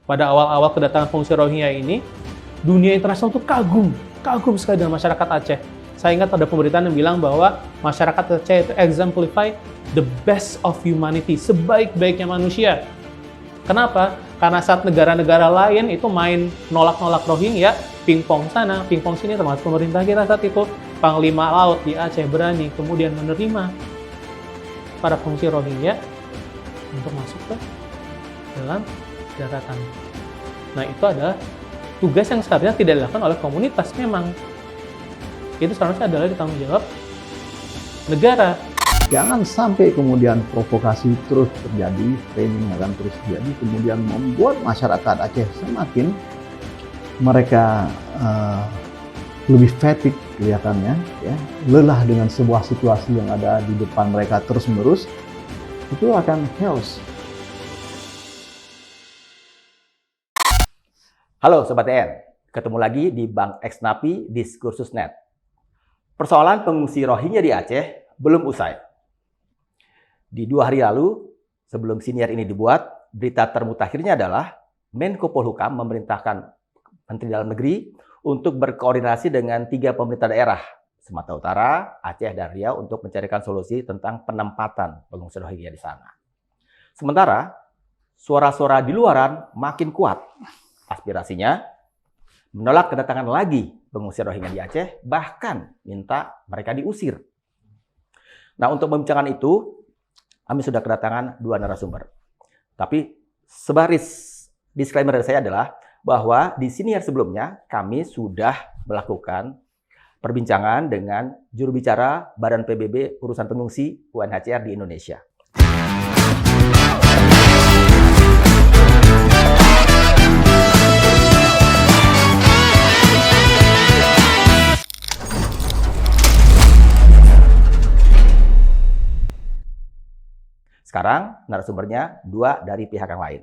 pada awal-awal kedatangan pengungsi Rohingya ini, dunia internasional tuh kagum sekali dengan masyarakat Aceh. Saya ingat ada pemberitaan yang bilang bahwa masyarakat Aceh itu exemplify the best of humanity, sebaik-baiknya manusia. Kenapa? Karena saat negara-negara lain itu main nolak-nolak Rohingya, pingpong sana, pingpong sini, termasuk pemerintah kita saat itu, Panglima Laut di Aceh berani kemudian menerima para pengungsi Rohingya untuk masuk ke dalam daratan. Nah, itu adalah tugas yang seharusnya tidak dilakukan oleh komunitas memang. Itu seharusnya adalah ditanggung jawab negara. Jangan sampai kemudian provokasi terus terjadi, framing akan terus terjadi, kemudian membuat masyarakat Aceh semakin mereka lebih fatigue kelihatannya, ya, lelah dengan sebuah situasi yang ada di depan mereka terus-menerus, itu akan chaos. Halo Sobat TN, ketemu lagi di Bang Eksnapi Diskursus.net. Persoalan pengungsi Rohingya di Aceh belum usai. Di 2 hari lalu, sebelum siniar ini dibuat, berita termutakhirnya adalah Menko Polhukam memerintahkan Menteri Dalam Negeri untuk berkoordinasi dengan 3 pemerintah daerah, Sumatera Utara, Aceh, dan Riau untuk mencarikan solusi tentang penempatan pengungsi Rohingya di sana. Sementara, suara-suara di luaran makin kuat. Aspirasinya menolak kedatangan lagi pengungsi Rohingya di Aceh, bahkan minta mereka diusir. Nah, untuk membicarakan itu, kami sudah kedatangan 2 narasumber. Tapi sebaris disclaimer dari saya adalah bahwa di siniar sebelumnya kami sudah melakukan perbincangan dengan juru bicara Badan PBB Urusan Pengungsi UNHCR di Indonesia. Sekarang narasumbernya 2 dari pihak yang lain.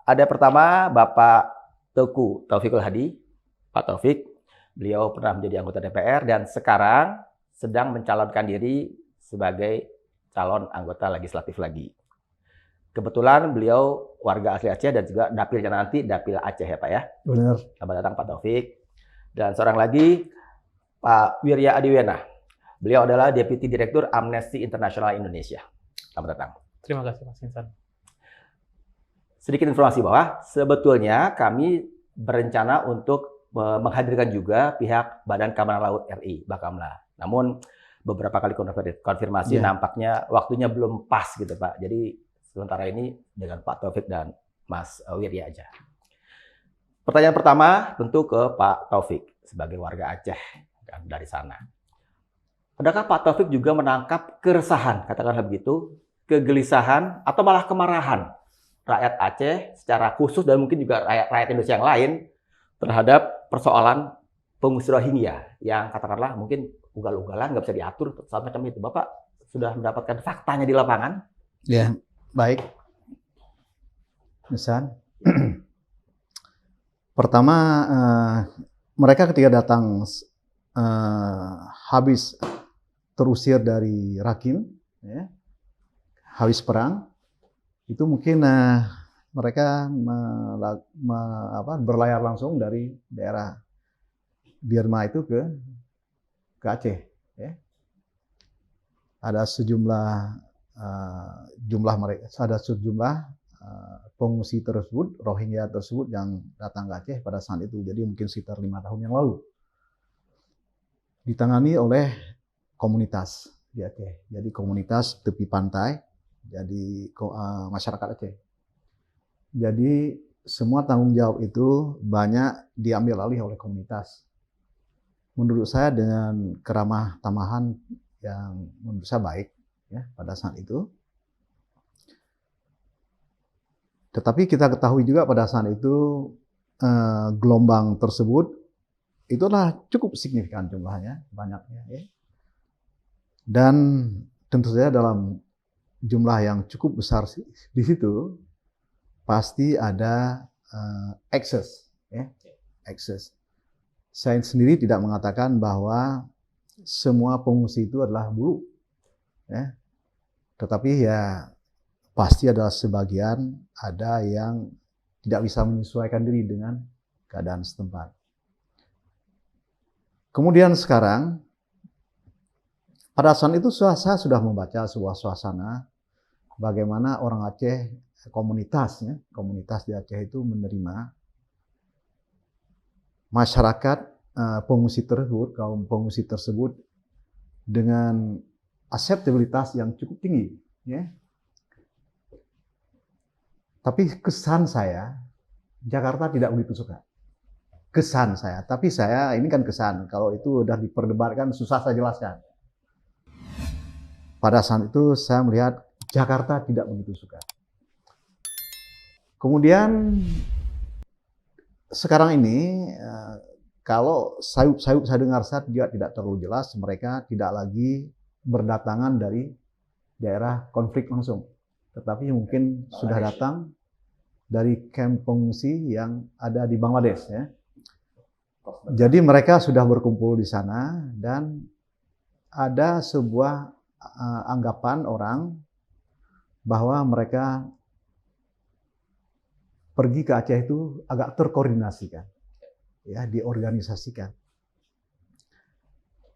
Ada pertama Bapak Teuku Taufikul Hadi. Pak Taufik, beliau pernah menjadi anggota DPR dan sekarang sedang mencalonkan diri sebagai calon anggota legislatif lagi. Kebetulan beliau warga asli Aceh dan juga dapilnya nanti dapil Aceh ya Pak ya. Benar. Selamat datang Pak Taufik. Dan seorang lagi Pak Wirya Adiwena. Beliau adalah Deputi Direktur Amnesty International Indonesia. Selamat datang. Terima kasih Mas Insan. Sedikit informasi bahwa sebetulnya kami berencana untuk menghadirkan juga pihak Badan Keamanan Laut RI, Bakamla. Namun beberapa kali konfirmasi nampaknya waktunya belum pas gitu Pak. Jadi sementara ini dengan Pak Taufik dan Mas Wirya aja. Pertanyaan pertama tentu ke Pak Taufik sebagai warga Aceh dan dari sana. Adakah Pak Taufik juga menangkap keresahan, katakanlah begitu, kegelisahan atau malah kemarahan rakyat Aceh secara khusus dan mungkin juga rakyat Indonesia yang lain terhadap persoalan pengungsi Rohingya yang katakanlah mungkin ugal-ugalan nggak bisa diatur macam itu. Bapak sudah mendapatkan faktanya di lapangan? Ya, baik. Misal, pertama mereka ketika datang habis terusir dari Rakhine, ya, habis perang, itu mungkin mereka berlayar langsung dari daerah Birma itu ke Aceh. Ya. Ada sejumlah pengungsi tersebut, Rohingya tersebut yang datang ke Aceh pada saat itu. Jadi mungkin sekitar 5 tahun yang lalu. Ditangani oleh komunitas di Aceh. Jadi komunitas tepi pantai. Jadi masyarakat Aceh. Jadi semua tanggung jawab itu banyak diambil alih oleh komunitas. Menurut saya dengan keramah tamahan yang menurut saya baik ya pada saat itu. Tetapi kita ketahui juga pada saat itu gelombang tersebut itulah cukup signifikan jumlahnya, banyaknya ya. Dan tentu saja dalam jumlah yang cukup besar di situ pasti ada excess, ya, excess. Saya sendiri tidak mengatakan bahwa semua pengungsi itu adalah buruk, ya, tetapi ya pasti ada sebagian ada yang tidak bisa menyesuaikan diri dengan keadaan setempat. Kemudian sekarang, pada saat itu saya sudah membaca sebuah suasana bagaimana orang Aceh, komunitas di Aceh itu menerima masyarakat pengungsi tersebut, kaum pengungsi tersebut dengan akseptabilitas yang cukup tinggi. Ya. Tapi kesan saya, Jakarta tidak begitu suka. Kesan saya, tapi saya ini kan kesan. Kalau itu udah diperdebatkan susah saya jelaskan. Pada saat itu saya melihat Jakarta tidak begitu suka. Kemudian sekarang ini kalau sayup-sayup saya dengar saat juga tidak terlalu jelas, mereka tidak lagi berdatangan dari daerah konflik langsung, tetapi mungkin sudah datang dari kamp pengungsi yang ada di Bangladesh ya. Jadi mereka sudah berkumpul di sana dan ada sebuah anggapan orang bahwa mereka pergi ke Aceh itu agak terkoordinasikan, ya, diorganisasikan.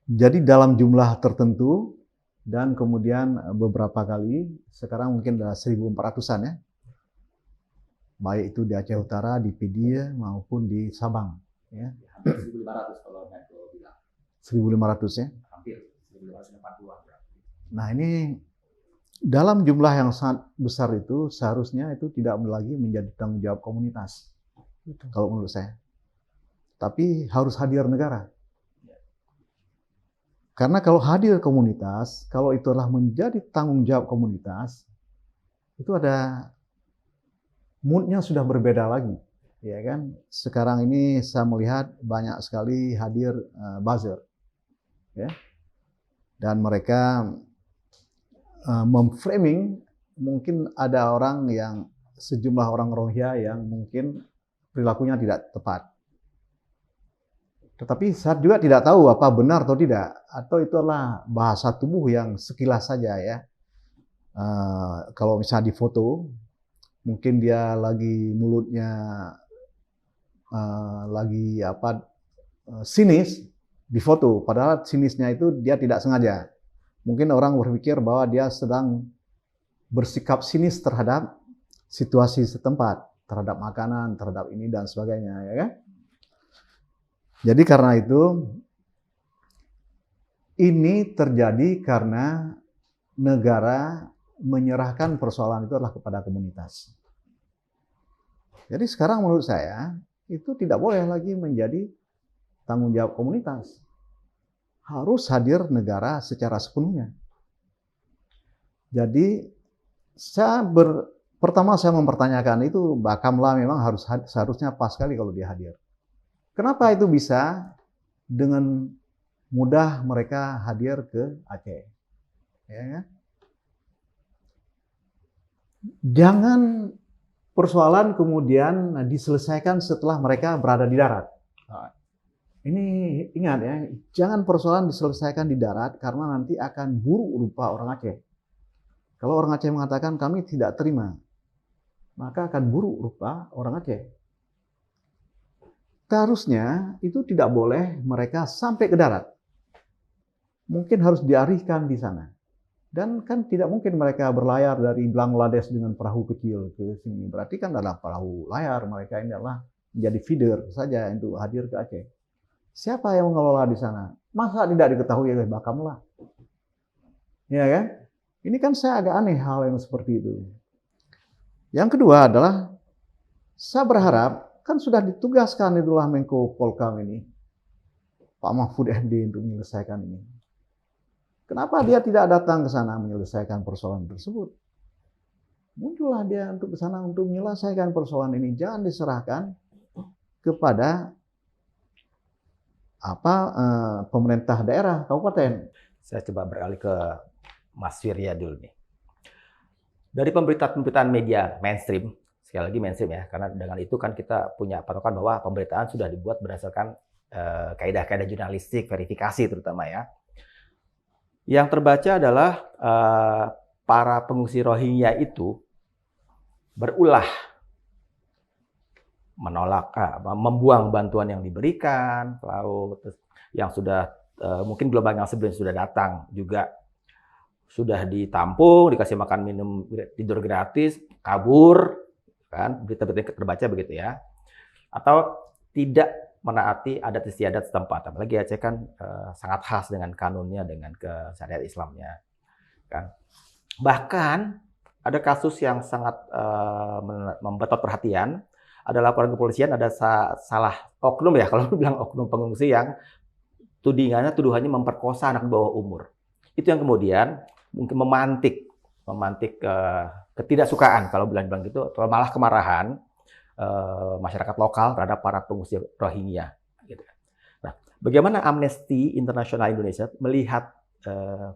Jadi dalam jumlah tertentu dan kemudian beberapa kali, sekarang mungkin ada 1.400-an ya, baik itu di Aceh Utara, di Pidia maupun di Sabang. Ya. 1.500 kalau Menko bilang. 1.500 ya. Hampir 1.540. Nah ini dalam jumlah yang sangat besar itu seharusnya itu tidak lagi menjadi tanggung jawab komunitas, kalau menurut saya. Tapi harus hadir negara. Karena kalau hadir komunitas, kalau itu adalah menjadi tanggung jawab komunitas, itu ada moodnya sudah berbeda lagi, ya kan? Sekarang ini saya melihat banyak sekali hadir buzzer, ya, dan mereka memframing, mungkin ada orang yang sejumlah orang Rohingya yang mungkin perilakunya tidak tepat. Tetapi saya juga tidak tahu apa benar atau tidak, atau itu adalah bahasa tubuh yang sekilas saja ya. Kalau misalnya di foto, mungkin dia lagi mulutnya lagi sinis di foto, padahal sinisnya itu dia tidak sengaja. Mungkin orang berpikir bahwa dia sedang bersikap sinis terhadap situasi setempat, terhadap makanan, terhadap ini dan sebagainya, ya kan? Jadi karena itu, ini terjadi karena negara menyerahkan persoalan itu adalah kepada komunitas. Jadi sekarang menurut saya, itu tidak boleh lagi menjadi tanggung jawab komunitas. Harus hadir negara secara sepenuhnya. Jadi pertama saya mempertanyakan itu Bakamla memang seharusnya pas sekali kalau dia hadir. Kenapa itu bisa dengan mudah mereka hadir ke Aceh? Ya. Jangan persoalan kemudian diselesaikan setelah mereka berada di darat. Ini ingat ya, jangan persoalan diselesaikan di darat karena nanti akan buruk rupa orang Aceh. Kalau orang Aceh mengatakan kami tidak terima, maka akan buruk rupa orang Aceh. Seharusnya itu tidak boleh mereka sampai ke darat. Mungkin harus dialihkan di sana. Dan kan tidak mungkin mereka berlayar dari Bangladesh dengan perahu kecil ke sini. Berarti kan adalah perahu layar, mereka ini adalah menjadi feeder saja untuk hadir ke Aceh. Siapa yang mengelola di sana? Masa tidak diketahui oleh Bakamla? Ya kan? Ini kan saya agak aneh hal yang seperti itu. Yang kedua adalah, saya berharap, kan sudah ditugaskan itulah Menko Polkam ini, Pak Mahfud MD untuk menyelesaikan ini. Kenapa dia tidak datang ke sana menyelesaikan persoalan tersebut? Muncullah dia untuk ke sana untuk menyelesaikan persoalan ini. Jangan diserahkan kepada pemerintah daerah, kabupaten. Saya coba beralih ke Mas Wirya dulu nih. Dari pemberitaan media mainstream, sekali lagi mainstream ya, karena dengan itu kan kita punya patokan bahwa pemberitaan sudah dibuat berdasarkan kaidah-kaidah jurnalistik, verifikasi terutama ya. Yang terbaca adalah para pengungsi Rohingya itu berulah menolak, membuang bantuan yang diberikan ke laut, terus yang sudah mungkin gelombang yang sebelumnya sudah datang juga sudah ditampung, dikasih makan minum, tidur gratis, kabur, kan berita-berita terbaca begitu ya, atau tidak menaati adat istiadat setempat. Apalagi Aceh kan sangat khas dengan kanunnya, dengan syariat Islamnya, kan. Bahkan ada kasus yang sangat membetot perhatian, ada laporan kepolisian, ada salah oknum ya, kalau bilang oknum pengungsi yang tuduhannya memperkosa anak di bawah umur. Itu yang kemudian mungkin memantik ketidaksukaan kalau bilang gitu, atau malah kemarahan masyarakat lokal terhadap para pengungsi Rohingya. Gitu. Nah, bagaimana Amnesty International Indonesia melihat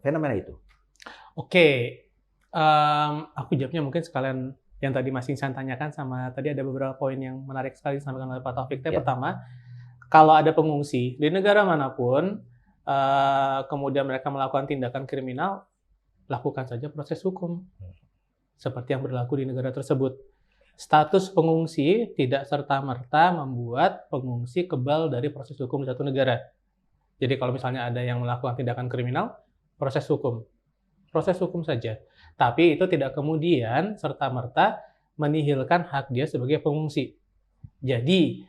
fenomena itu? Oke, aku jawabnya mungkin sekalian yang tadi Mas Insan tanyakan, sama tadi ada beberapa poin yang menarik sekali disampaikan oleh Pak Taufik. Ya. Pertama, kalau ada pengungsi di negara manapun, kemudian mereka melakukan tindakan kriminal, lakukan saja proses hukum seperti yang berlaku di negara tersebut. Status pengungsi tidak serta-merta membuat pengungsi kebal dari proses hukum di satu negara. Jadi kalau misalnya ada yang melakukan tindakan kriminal, proses hukum saja. Tapi itu tidak kemudian serta-merta menihilkan hak dia sebagai pengungsi. Jadi,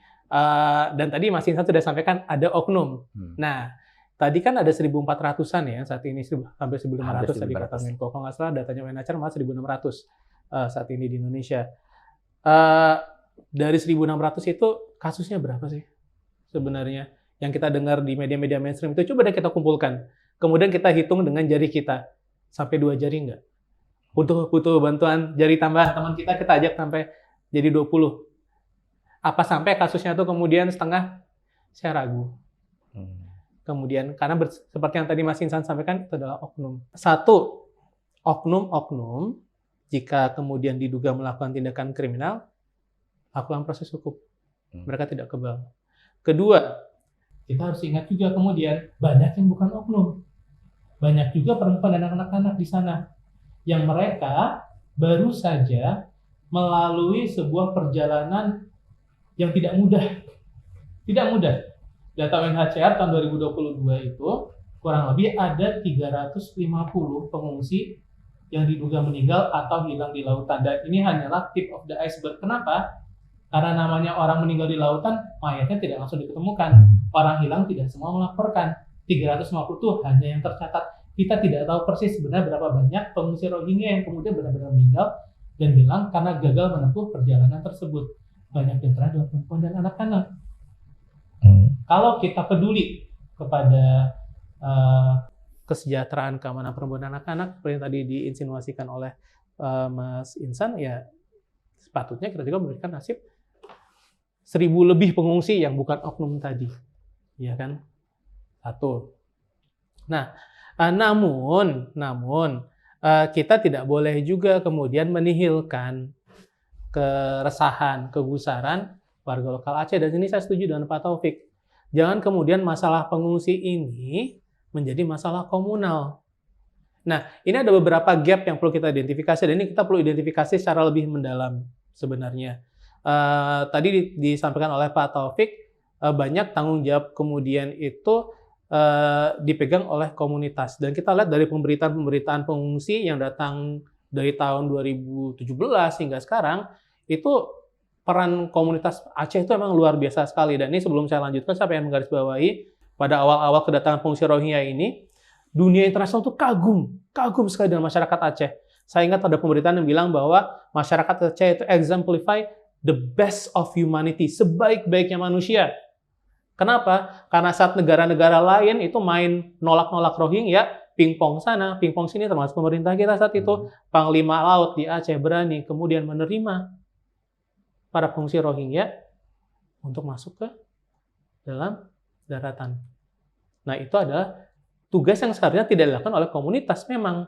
dan tadi Mas Insan sudah sampaikan ada oknum. Nah, tadi kan ada 1.400-an ya, saat ini hampir 1.500 tadi kata Menko. Kalau nggak salah datanya UNHCR malah 1.600 saat ini di Indonesia. Dari 1.600 itu kasusnya berapa sih sebenarnya? Yang kita dengar di media-media mainstream itu coba deh kita kumpulkan. Kemudian kita hitung dengan jari kita. Sampai 2 jari nggak? Butuh bantuan jari tambah teman kita ajak sampai jadi 20. Apa sampai kasusnya tuh kemudian setengah? Saya ragu. Kemudian, karena seperti yang tadi Mas Insan sampaikan, itu adalah oknum. Satu, oknum-oknum, jika kemudian diduga melakukan tindakan kriminal, lakukan proses hukum. Mereka tidak kebal. Kedua, kita harus ingat juga kemudian, banyak yang bukan oknum. Banyak juga perempuan dan anak-anak di sana, yang mereka baru saja melalui sebuah perjalanan yang tidak mudah. Tidak mudah. Data UNHCR tahun 2022 itu kurang lebih ada 350 pengungsi yang diduga meninggal atau hilang di lautan. Dan ini hanyalah tip of the iceberg. Kenapa? Karena namanya orang meninggal di lautan, mayatnya tidak langsung diketemukan. Orang hilang tidak semua melaporkan. 350 itu hanya yang tercatat. Kita tidak tahu persis sebenarnya berapa banyak pengungsi Rohingya yang kemudian benar-benar meninggal dan hilang karena gagal menempuh perjalanan tersebut. Banyak di antara perempuan dan anak-anak. Kalau kita peduli kepada kesejahteraan keamanan perempuan dan anak-anak, seperti yang tadi diinsinuasikan oleh Mas Insan, ya sepatutnya kita juga memberikan nasib 1.000 lebih pengungsi yang bukan oknum tadi, ya kan? Satu. Nah, namun kita tidak boleh juga kemudian menihilkan keresahan, kegusaran warga lokal Aceh. Dan ini saya setuju dengan Pak Taufik. Jangan kemudian masalah pengungsi ini menjadi masalah komunal. Nah, ini ada beberapa gap yang perlu kita identifikasi, dan ini kita perlu identifikasi secara lebih mendalam sebenarnya. Tadi disampaikan oleh Pak Taufik, banyak tanggung jawab kemudian itu dipegang oleh komunitas. Dan kita lihat dari pemberitaan pengungsi yang datang dari tahun 2017 hingga sekarang, itu peran komunitas Aceh itu memang luar biasa sekali. Dan ini sebelum saya lanjutkan, saya pengen menggarisbawahi pada awal-awal kedatangan pengungsi Rohingya ini, dunia internasional itu kagum sekali dengan masyarakat Aceh. Saya ingat ada pemberitaan yang bilang bahwa masyarakat Aceh itu exemplify the best of humanity, sebaik-baiknya manusia. Kenapa? Karena saat negara-negara lain itu main nolak-nolak Rohingya, pingpong sana, pingpong sini, termasuk pemerintah kita saat itu, Panglima Laut di Aceh berani kemudian menerima para pengungsi Rohingya untuk masuk ke dalam daratan. Nah, itu adalah tugas yang seharusnya tidak dilakukan oleh komunitas memang.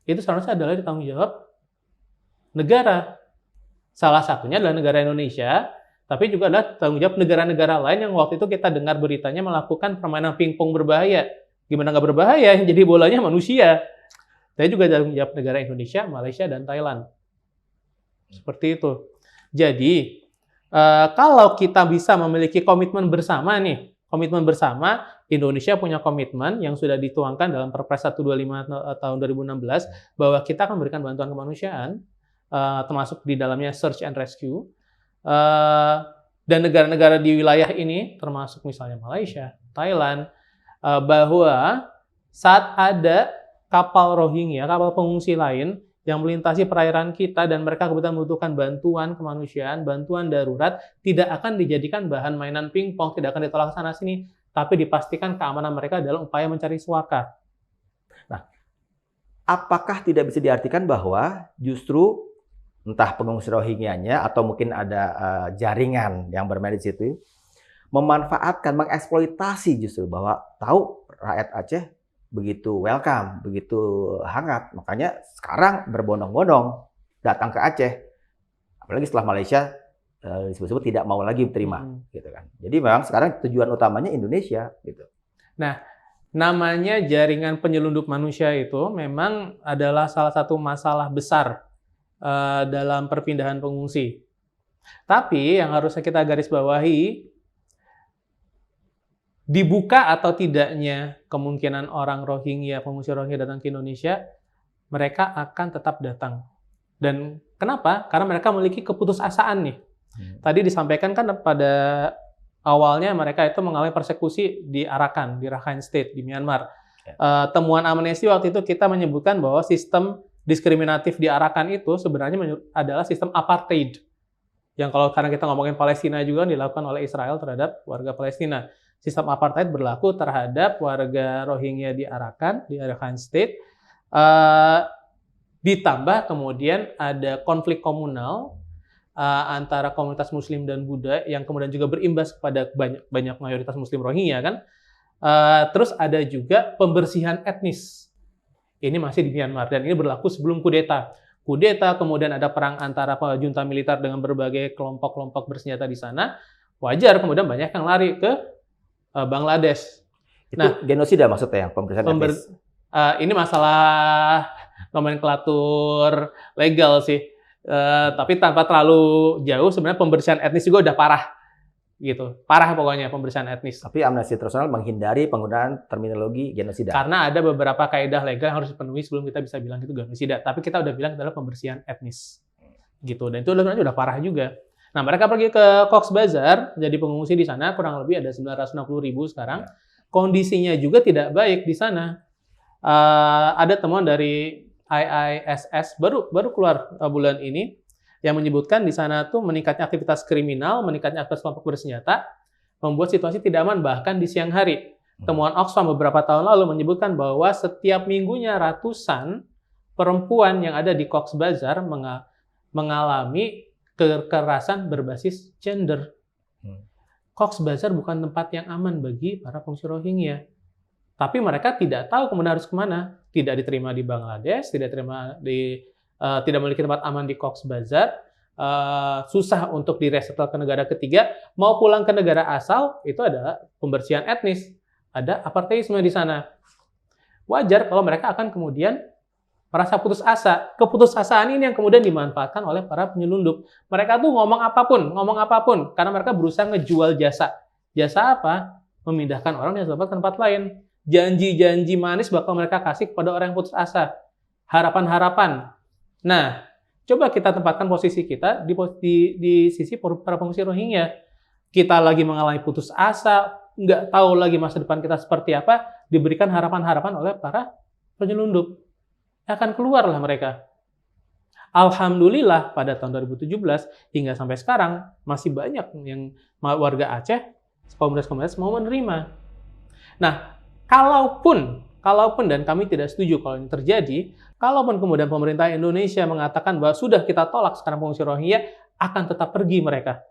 Itu seharusnya adalah tanggung jawab negara. Salah satunya adalah negara Indonesia, tapi juga adalah tanggung jawab negara-negara lain yang waktu itu kita dengar beritanya melakukan permainan pingpong berbahaya. Gimana nggak berbahaya? Jadi bolanya manusia. Tapi juga tanggung jawab negara Indonesia, Malaysia, dan Thailand. Seperti itu. Jadi, Kalau kita bisa memiliki komitmen bersama nih, komitmen bersama, Indonesia punya komitmen yang sudah dituangkan dalam Perpres 125 tahun 2016 bahwa kita akan memberikan bantuan kemanusiaan, termasuk di dalamnya search and rescue. Dan negara-negara di wilayah ini, termasuk misalnya Malaysia, Thailand, bahwa saat ada kapal Rohingya, kapal pengungsi lain yang melintasi perairan kita dan mereka kebetulan membutuhkan bantuan kemanusiaan, bantuan darurat, tidak akan dijadikan bahan mainan pingpong, tidak akan ditolak sana-sini, tapi dipastikan keamanan mereka adalah upaya mencari suaka. Nah, apakah tidak bisa diartikan bahwa justru entah pengungsi Rohingya-nya atau mungkin ada jaringan yang bermain di situ, memanfaatkan, mengeksploitasi justru bahwa tahu rakyat Aceh begitu welcome, begitu hangat, makanya sekarang berbondong-bondong datang ke Aceh, apalagi setelah Malaysia disebut-sebut tidak mau lagi terima, gitu kan. Jadi memang sekarang tujuan utamanya Indonesia, gitu. Nah, namanya jaringan penyelundup manusia itu memang adalah salah satu masalah besar dalam perpindahan pengungsi. Tapi yang harusnya kita garis bawahi, dibuka atau tidaknya kemungkinan orang Rohingya, pengungsi Rohingya datang ke Indonesia, mereka akan tetap datang. Dan kenapa? Karena mereka memiliki keputusasaan nih. Tadi disampaikan kan pada awalnya mereka itu mengalami persekusi di Arakan, di Rakhine State, di Myanmar. Temuan Amnesty waktu itu kita menyebutkan bahwa sistem diskriminatif di Arakan itu sebenarnya adalah sistem apartheid. Yang kalau karena kita ngomongin Palestina juga dilakukan oleh Israel terhadap warga Palestina. Sistem apartheid berlaku terhadap warga Rohingya di Arakan, di Rakhine State. Ditambah kemudian ada konflik komunal antara komunitas Muslim dan Buddha yang kemudian juga berimbas kepada banyak mayoritas Muslim Rohingya kan. Terus ada juga pembersihan etnis. Ini masih di Myanmar dan ini berlaku sebelum kudeta. Kudeta, kemudian ada perang antara junta militer dengan berbagai kelompok-kelompok bersenjata di sana. Wajar kemudian banyak yang lari ke Bangladesh. Itu genosida maksudnya yang pembersihan etnis? Ini masalah nomenklatur legal sih. Tapi tanpa terlalu jauh, sebenarnya pembersihan etnis juga udah parah. Gitu. Parah pokoknya pembersihan etnis. Tapi Amnesty International menghindari penggunaan terminologi genosida. Karena ada beberapa kaidah legal yang harus dipenuhi sebelum kita bisa bilang itu genosida. Tapi kita udah bilang adalah pembersihan etnis. Gitu. Dan itu udah parah juga. Nah, mereka pergi ke Cox's Bazar, jadi pengungsi di sana, kurang lebih ada 960.000 sekarang. Kondisinya juga tidak baik di sana. Ada temuan dari IISS, baru keluar bulan ini, yang menyebutkan di sana tuh meningkatnya aktivitas kriminal, meningkatnya aktivitas kelompok bersenjata, membuat situasi tidak aman bahkan di siang hari. Temuan Oxfam beberapa tahun lalu menyebutkan bahwa setiap minggunya ratusan perempuan yang ada di Cox's Bazar mengalami kekerasan berbasis gender. Cox's Bazar bukan tempat yang aman bagi para pengungsi Rohingya. Tapi mereka tidak tahu kemudian harus kemana. Tidak diterima di Bangladesh, tidak memiliki tempat aman di Cox's Bazar, susah untuk diresettle ke negara ketiga, mau pulang ke negara asal, itu adalah pembersihan etnis. Ada apartheidisme di sana. Wajar kalau mereka akan kemudian merasa putus asa. Keputusasaan ini yang kemudian dimanfaatkan oleh para penyelundup. Mereka tuh ngomong apapun, karena mereka berusaha ngejual jasa. Jasa apa? Memindahkan orang yang ke tempat lain. Janji-janji manis bakal mereka kasih kepada orang yang putus asa. Harapan-harapan. Nah, coba kita tempatkan posisi kita di sisi para pengungsi Rohingya. Kita lagi mengalami putus asa, nggak tahu lagi masa depan kita seperti apa, diberikan harapan-harapan oleh para penyelundup. Akan keluarlah mereka. Alhamdulillah pada tahun 2017 hingga sampai sekarang masih banyak yang warga Aceh, komunitas-komunitas mau menerima. Nah, kalaupun dan kami tidak setuju kalau ini terjadi, kalaupun kemudian pemerintah Indonesia mengatakan bahwa sudah kita tolak sekarang pengungsi Rohingya, akan tetap pergi mereka.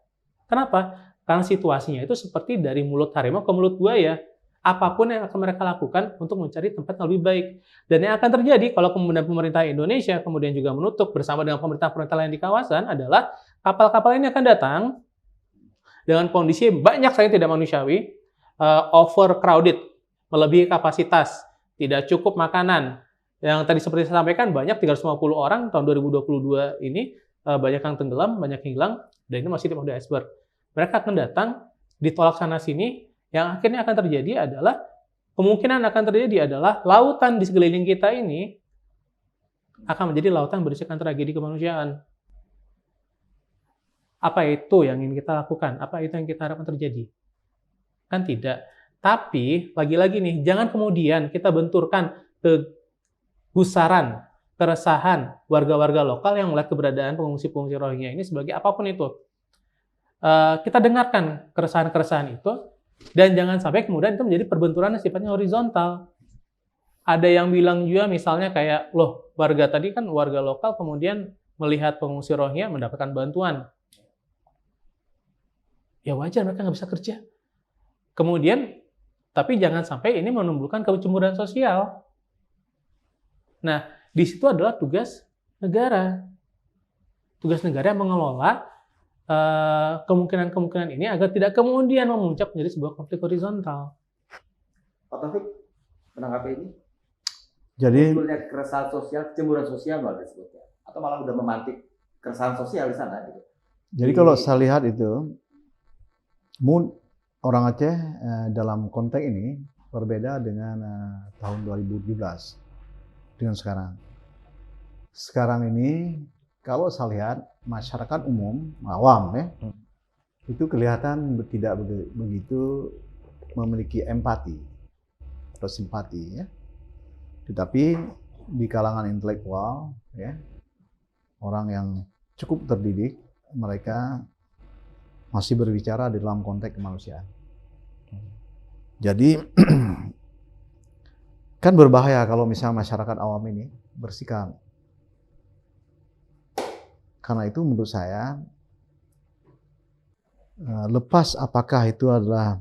Kenapa? Karena situasinya itu seperti dari mulut harimau ke mulut buaya. Apapun yang akan mereka lakukan untuk mencari tempat yang lebih baik. Dan yang akan terjadi kalau kemudian pemerintah Indonesia kemudian juga menutup bersama dengan pemerintah-pemerintah lain di kawasan adalah kapal-kapal ini akan datang dengan kondisi banyak sekali tidak manusiawi, overcrowded, melebihi kapasitas, tidak cukup makanan. Yang tadi seperti saya sampaikan, banyak 350 orang tahun 2022 ini, banyak yang tenggelam, banyak yang hilang. Dan ini masih tip of the iceberg. Mereka akan datang, ditolak sana sini, yang akhirnya akan terjadi adalah, kemungkinan akan terjadi adalah lautan di sekeliling kita ini akan menjadi lautan berisikan tragedi kemanusiaan. Apa itu yang ingin kita lakukan? Apa itu yang kita harapkan terjadi? Kan tidak. Tapi, lagi-lagi nih, jangan kemudian kita benturkan kegusaran, keresahan warga-warga lokal yang melihat keberadaan pengungsi-pengungsi Rohingya ini sebagai apapun itu. Kita dengarkan keresahan-keresahan itu, dan jangan sampai kemudian itu menjadi perbenturan yang sifatnya horizontal. Ada yang bilang juga misalnya kayak, loh, warga tadi kan warga lokal kemudian melihat pengungsi Rohingya mendapatkan bantuan. Ya wajar mereka nggak bisa kerja. Kemudian, tapi jangan sampai ini menimbulkan kecemburuan sosial. Nah, di situ adalah tugas negara. Tugas negara yang mengelola kemungkinan-kemungkinan ini agar tidak kemudian memuncak menjadi sebuah konflik horizontal. Pak Taufik, menanggapi ini? Jadi Munculnya keresahan sosial, kecemburuan sosial malah disebutnya, atau malah udah memantik keresahan sosial di sana gitu. Jadi kalau saya lihat itu, orang Aceh dalam konteks ini berbeda dengan tahun 2017 dengan sekarang. Sekarang ini kalau saya lihat masyarakat umum, awam ya, itu kelihatan tidak begitu memiliki empati atau simpati ya. Tetapi di kalangan intelektual ya, orang yang cukup terdidik, mereka masih berbicara di dalam konteks kemanusiaan. Jadi kan berbahaya kalau misalnya masyarakat awam ini bersikap. Karena itu menurut saya, lepas apakah itu adalah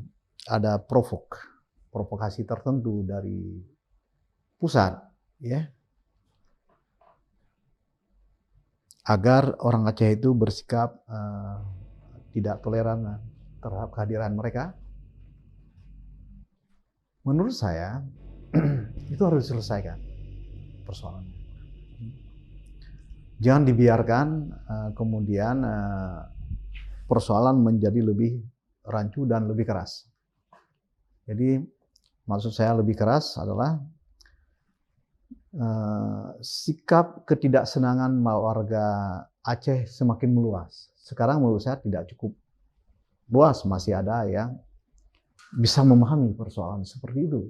ada provokasi tertentu dari pusat, ya, agar orang Aceh itu bersikap tidak toleran terhadap kehadiran mereka, menurut saya itu harus diselesaikan persoalannya. Jangan dibiarkan kemudian persoalan menjadi lebih rancu dan lebih keras. Jadi maksud saya lebih keras adalah sikap ketidaksenangan warga Aceh semakin meluas. Sekarang menurut saya tidak cukup luas, masih ada yang bisa memahami persoalan seperti itu.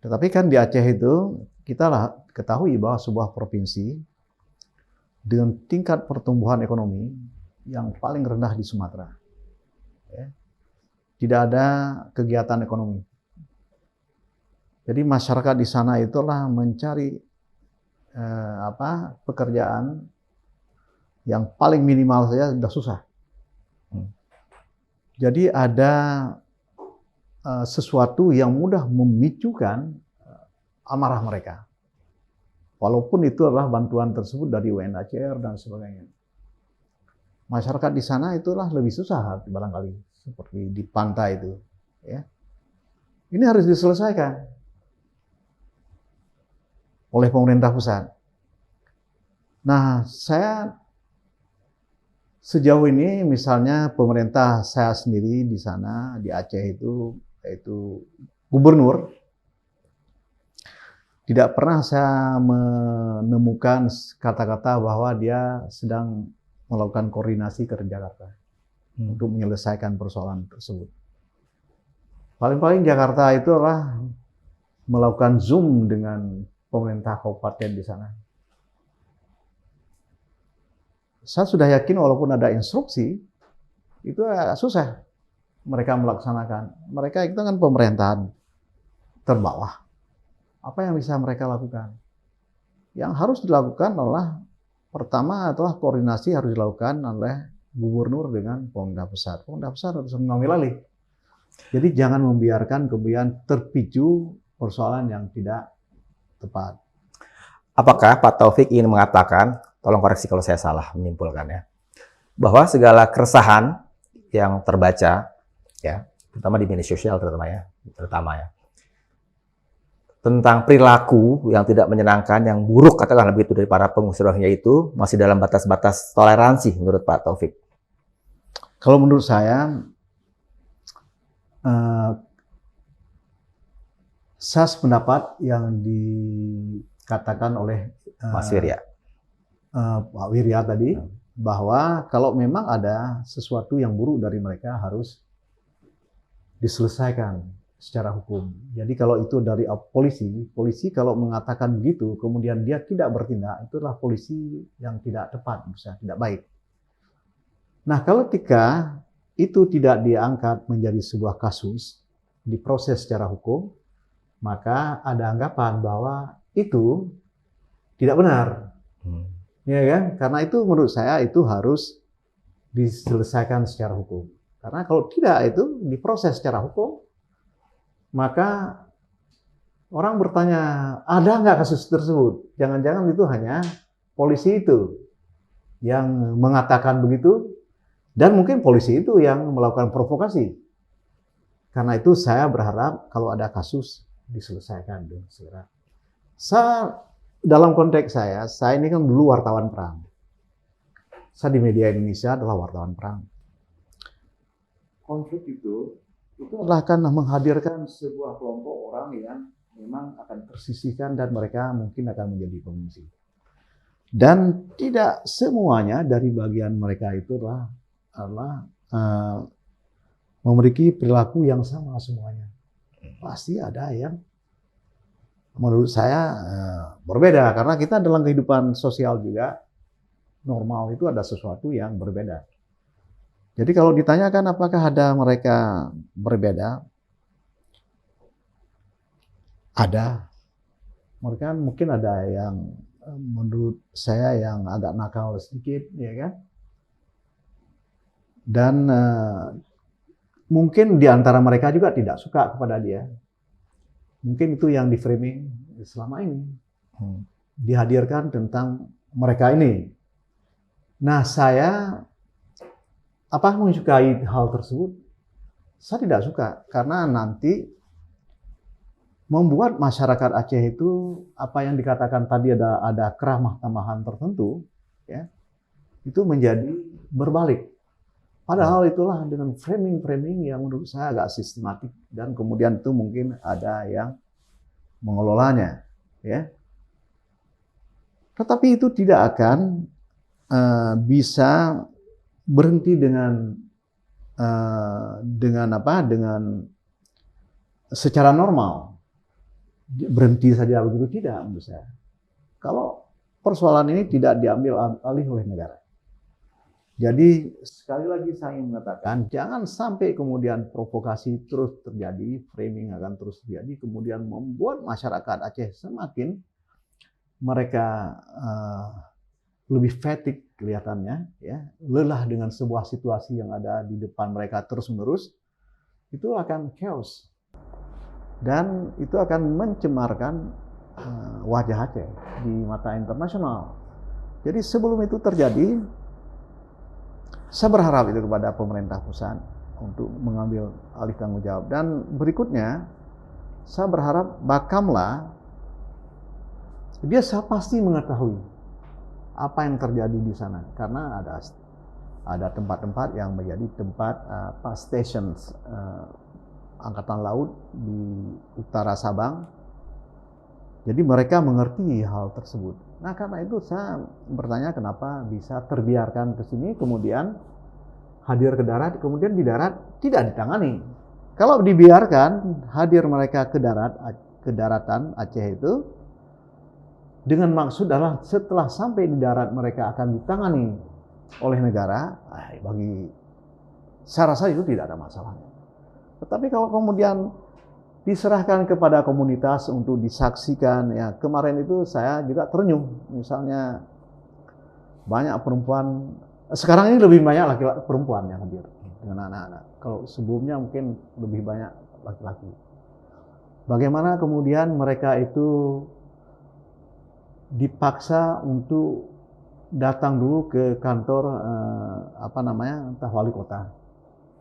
Tetapi kan di Aceh itu kita ketahui bahwa sebuah provinsi dengan tingkat pertumbuhan ekonomi yang paling rendah di Sumatera. Ya. Tidak ada kegiatan ekonomi. Jadi masyarakat di sana itulah mencari pekerjaan yang paling minimal saja sudah susah. Jadi ada sesuatu yang mudah memicukan amarah mereka. Walaupun itu adalah bantuan tersebut dari UNHCR dan sebagainya. Masyarakat di sana itulah lebih susah barangkali, seperti di pantai itu. Ya. Ini harus diselesaikan oleh pemerintah pusat. Nah, saya sejauh ini misalnya pemerintah saya sendiri di sana, di Aceh itu, yaitu gubernur, tidak pernah saya menemukan kata-kata bahwa dia sedang melakukan koordinasi ke Jakarta untuk menyelesaikan persoalan tersebut. Paling-paling Jakarta itu adalah melakukan Zoom dengan pemerintah kabupaten di sana. Saya sudah yakin walaupun ada instruksi, itu agak susah mereka melaksanakan. Mereka itu kan pemerintahan terbawah. Apa yang bisa mereka lakukan? Yang harus dilakukan adalah, pertama adalah koordinasi harus dilakukan oleh gubernur dengan pemerintah pusat. Pemerintah pusat harus mengambil alih. Jadi jangan membiarkan kemudian terpicu persoalan yang tidak tepat. Apakah Pak Taufik ingin mengatakan, tolong koreksi kalau saya salah menyimpulkannya, bahwa segala keresahan yang terbaca, ya, terutama di media sosial terutama ya, tentang perilaku yang tidak menyenangkan, yang buruk katakanlah begitu dari para pengungsi Rohingya itu masih dalam batas-batas toleransi menurut Pak Taufik. Kalau menurut saya sependapat yang dikatakan oleh Mas Wirya. Pak Wirya tadi, bahwa kalau memang ada sesuatu yang buruk dari mereka harus diselesaikan secara hukum. Jadi kalau itu dari polisi kalau mengatakan begitu, kemudian dia tidak bertindak, itulah polisi yang tidak tepat, misalnya tidak baik. Nah, kalau ketika itu tidak diangkat menjadi sebuah kasus, diproses secara hukum, maka ada anggapan bahwa itu tidak benar. Ya kan? Karena itu menurut saya itu harus diselesaikan secara hukum. Karena kalau tidak itu diproses secara hukum, maka orang bertanya, ada nggak kasus tersebut? Jangan-jangan itu hanya polisi itu yang mengatakan begitu, dan mungkin polisi itu yang melakukan provokasi. Karena itu saya berharap kalau ada kasus diselesaikan dengan segera. Dalam konteks saya ini kan dulu wartawan perang. Saya di media Indonesia adalah wartawan perang. Konflik itu adalah akan menghadirkan sebuah kelompok orang yang memang akan tersisihkan dan mereka mungkin akan menjadi pengungsi. Dan tidak semuanya dari bagian mereka itu adalah memiliki perilaku yang sama semuanya. Pasti ada yang menurut saya berbeda, karena kita dalam kehidupan sosial juga normal itu ada sesuatu yang berbeda. Jadi kalau ditanyakan apakah ada mereka berbeda, ada. Mereka mungkin ada yang menurut saya yang agak nakal sedikit, ya kan? Dan mungkin di antara mereka juga tidak suka kepada dia. Mungkin itu yang di framing selama ini. Dihadirkan tentang mereka ini. Nah, saya menyukai hal tersebut? Saya tidak suka, karena nanti membuat masyarakat Aceh itu, apa yang dikatakan tadi ada keramah tamahan tertentu, ya, itu menjadi berbalik. Padahal itulah dengan framing yang menurut saya agak sistematik, dan kemudian itu mungkin ada yang mengelolanya, ya. Tetapi itu tidak akan bisa berhenti dengan secara normal. Berhenti saja begitu, tidak menurut saya. Kalau persoalan ini tidak diambil alih oleh negara. Jadi sekali lagi saya ingin mengatakan, jangan sampai kemudian provokasi terus terjadi, framing akan terus terjadi, kemudian membuat masyarakat Aceh semakin mereka lebih fatigue kelihatannya, ya, lelah dengan sebuah situasi yang ada di depan mereka terus-menerus, itu akan chaos. Dan itu akan mencemarkan wajah Aceh di mata internasional. Jadi sebelum itu terjadi, saya berharap itu kepada pemerintah pusat untuk mengambil alih tanggung jawab. Dan berikutnya, saya berharap Bakamla, dia pasti mengetahui apa yang terjadi di sana. Karena ada tempat-tempat yang menjadi tempat stations Angkatan Laut di utara Sabang. Jadi mereka mengerti hal tersebut. Nah, karena itu saya bertanya kenapa bisa terbiarkan ke sini, kemudian hadir ke darat, kemudian di darat tidak ditangani. Kalau dibiarkan hadir mereka ke daratan Aceh itu, dengan maksud adalah setelah sampai di darat mereka akan ditangani oleh negara, saya rasa itu tidak ada masalah. Tetapi kalau kemudian diserahkan kepada komunitas untuk disaksikan, ya kemarin itu saya juga terenyuh. Misalnya banyak perempuan, sekarang ini lebih banyak laki-laki perempuan yang hadir dengan anak-anak. Kalau sebelumnya mungkin lebih banyak laki-laki. Bagaimana kemudian mereka itu dipaksa untuk datang dulu ke kantor entah wali kota.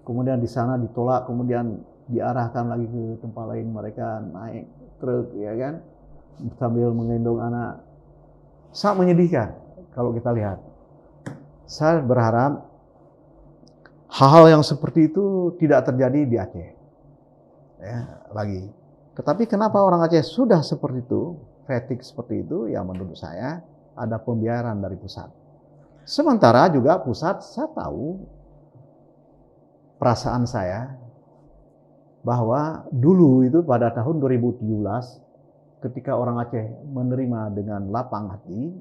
Kemudian di sana ditolak, kemudian diarahkan lagi ke tempat lain, mereka naik truk, ya kan, sambil menggendong anak. Sangat menyedihkan kalau kita lihat. Saya berharap hal-hal yang seperti itu tidak terjadi di Aceh. Ya, lagi. Tetapi kenapa orang Aceh sudah seperti itu, fatigue seperti itu, ya menurut saya ada pembiaran dari pusat. Sementara juga pusat, saya tahu perasaan saya bahwa dulu itu pada tahun 2017, ketika orang Aceh menerima dengan lapang hati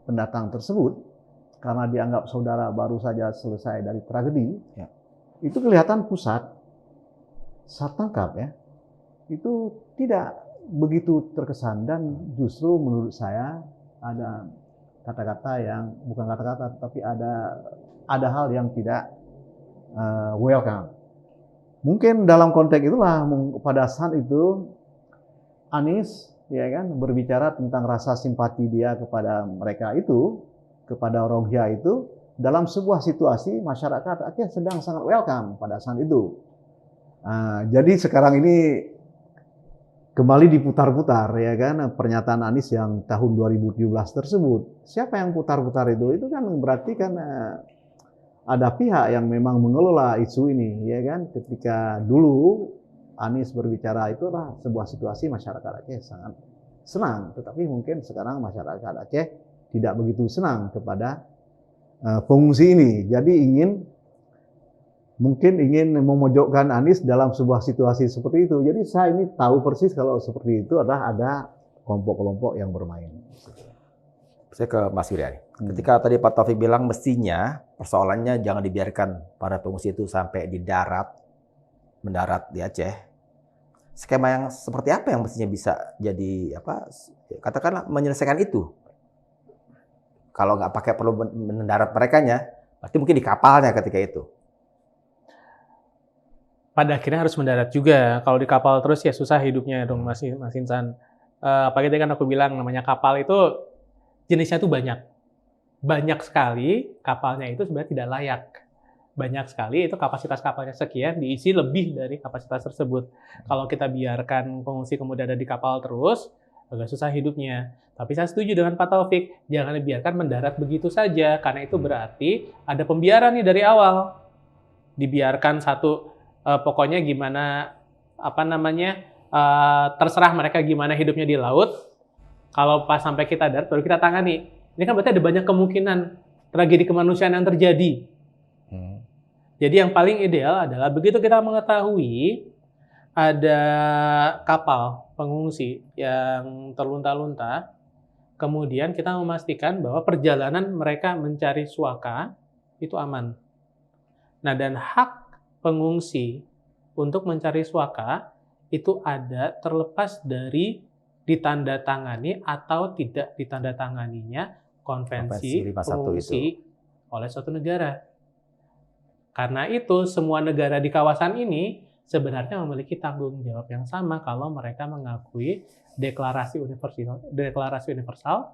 pendatang tersebut, karena dianggap saudara baru saja selesai dari tragedi, ya, itu kelihatan pusat, saya tangkap ya, itu tidak begitu terkesan dan justru menurut saya ada kata-kata yang bukan kata-kata tapi ada hal yang tidak welcome. Mungkin dalam konteks itulah pada saat itu Anies ya kan berbicara tentang rasa simpati dia kepada mereka itu, kepada Rohingya itu dalam sebuah situasi masyarakat Aceh sedang sangat welcome pada saat itu. Jadi sekarang ini kembali diputar-putar ya kan pernyataan Anies yang tahun 2017 tersebut. Siapa yang putar-putar itu? Itu kan berarti kan ada pihak yang memang mengelola isu ini ya kan. Ketika dulu Anies berbicara itulah sebuah situasi masyarakat Aceh sangat senang, tetapi mungkin sekarang masyarakat Aceh tidak begitu senang kepada pengungsi ini. Jadi mungkin ingin memojokkan Anies dalam sebuah situasi seperti itu. Jadi saya ini tahu persis kalau seperti itu adalah ada kelompok-kelompok yang bermain. Saya ke Mas Yuryani. Ketika tadi Pak Taufik bilang mestinya persoalannya jangan dibiarkan para pengungsi itu sampai mendarat di Aceh. Skema yang seperti apa yang mestinya bisa jadi katakanlah menyelesaikan itu? Kalau nggak pakai perlu mendarat merekanya, berarti mungkin di kapalnya ketika itu. Pada akhirnya harus mendarat juga. Kalau di kapal terus ya susah hidupnya dong Mas Insan. Apalagi tadi kan aku bilang namanya kapal itu jenisnya tuh banyak. Banyak sekali kapalnya itu sebenarnya tidak layak. Banyak sekali itu kapasitas kapalnya sekian diisi lebih dari kapasitas tersebut. Kalau kita biarkan pengungsi kemudian ada di kapal terus, agak susah hidupnya. Tapi saya setuju dengan Pak Taufik, jangan dibiarkan mendarat begitu saja, karena itu berarti ada pembiaran nih dari awal. Dibiarkan pokoknya gimana, terserah mereka gimana hidupnya di laut. Kalau pas sampai kita darat, baru kita tangani. Ini kan berarti ada banyak kemungkinan tragedi kemanusiaan yang terjadi. Jadi yang paling ideal adalah begitu kita mengetahui ada kapal pengungsi yang terlunta-lunta, kemudian kita memastikan bahwa perjalanan mereka mencari suaka itu aman. Nah, dan hak pengungsi untuk mencari suaka itu ada terlepas dari ditandatangani atau tidak ditandatanganinya konvensi pengungsi oleh suatu negara. Karena itu semua negara di kawasan ini sebenarnya memiliki tanggung jawab yang sama kalau mereka mengakui Deklarasi Universal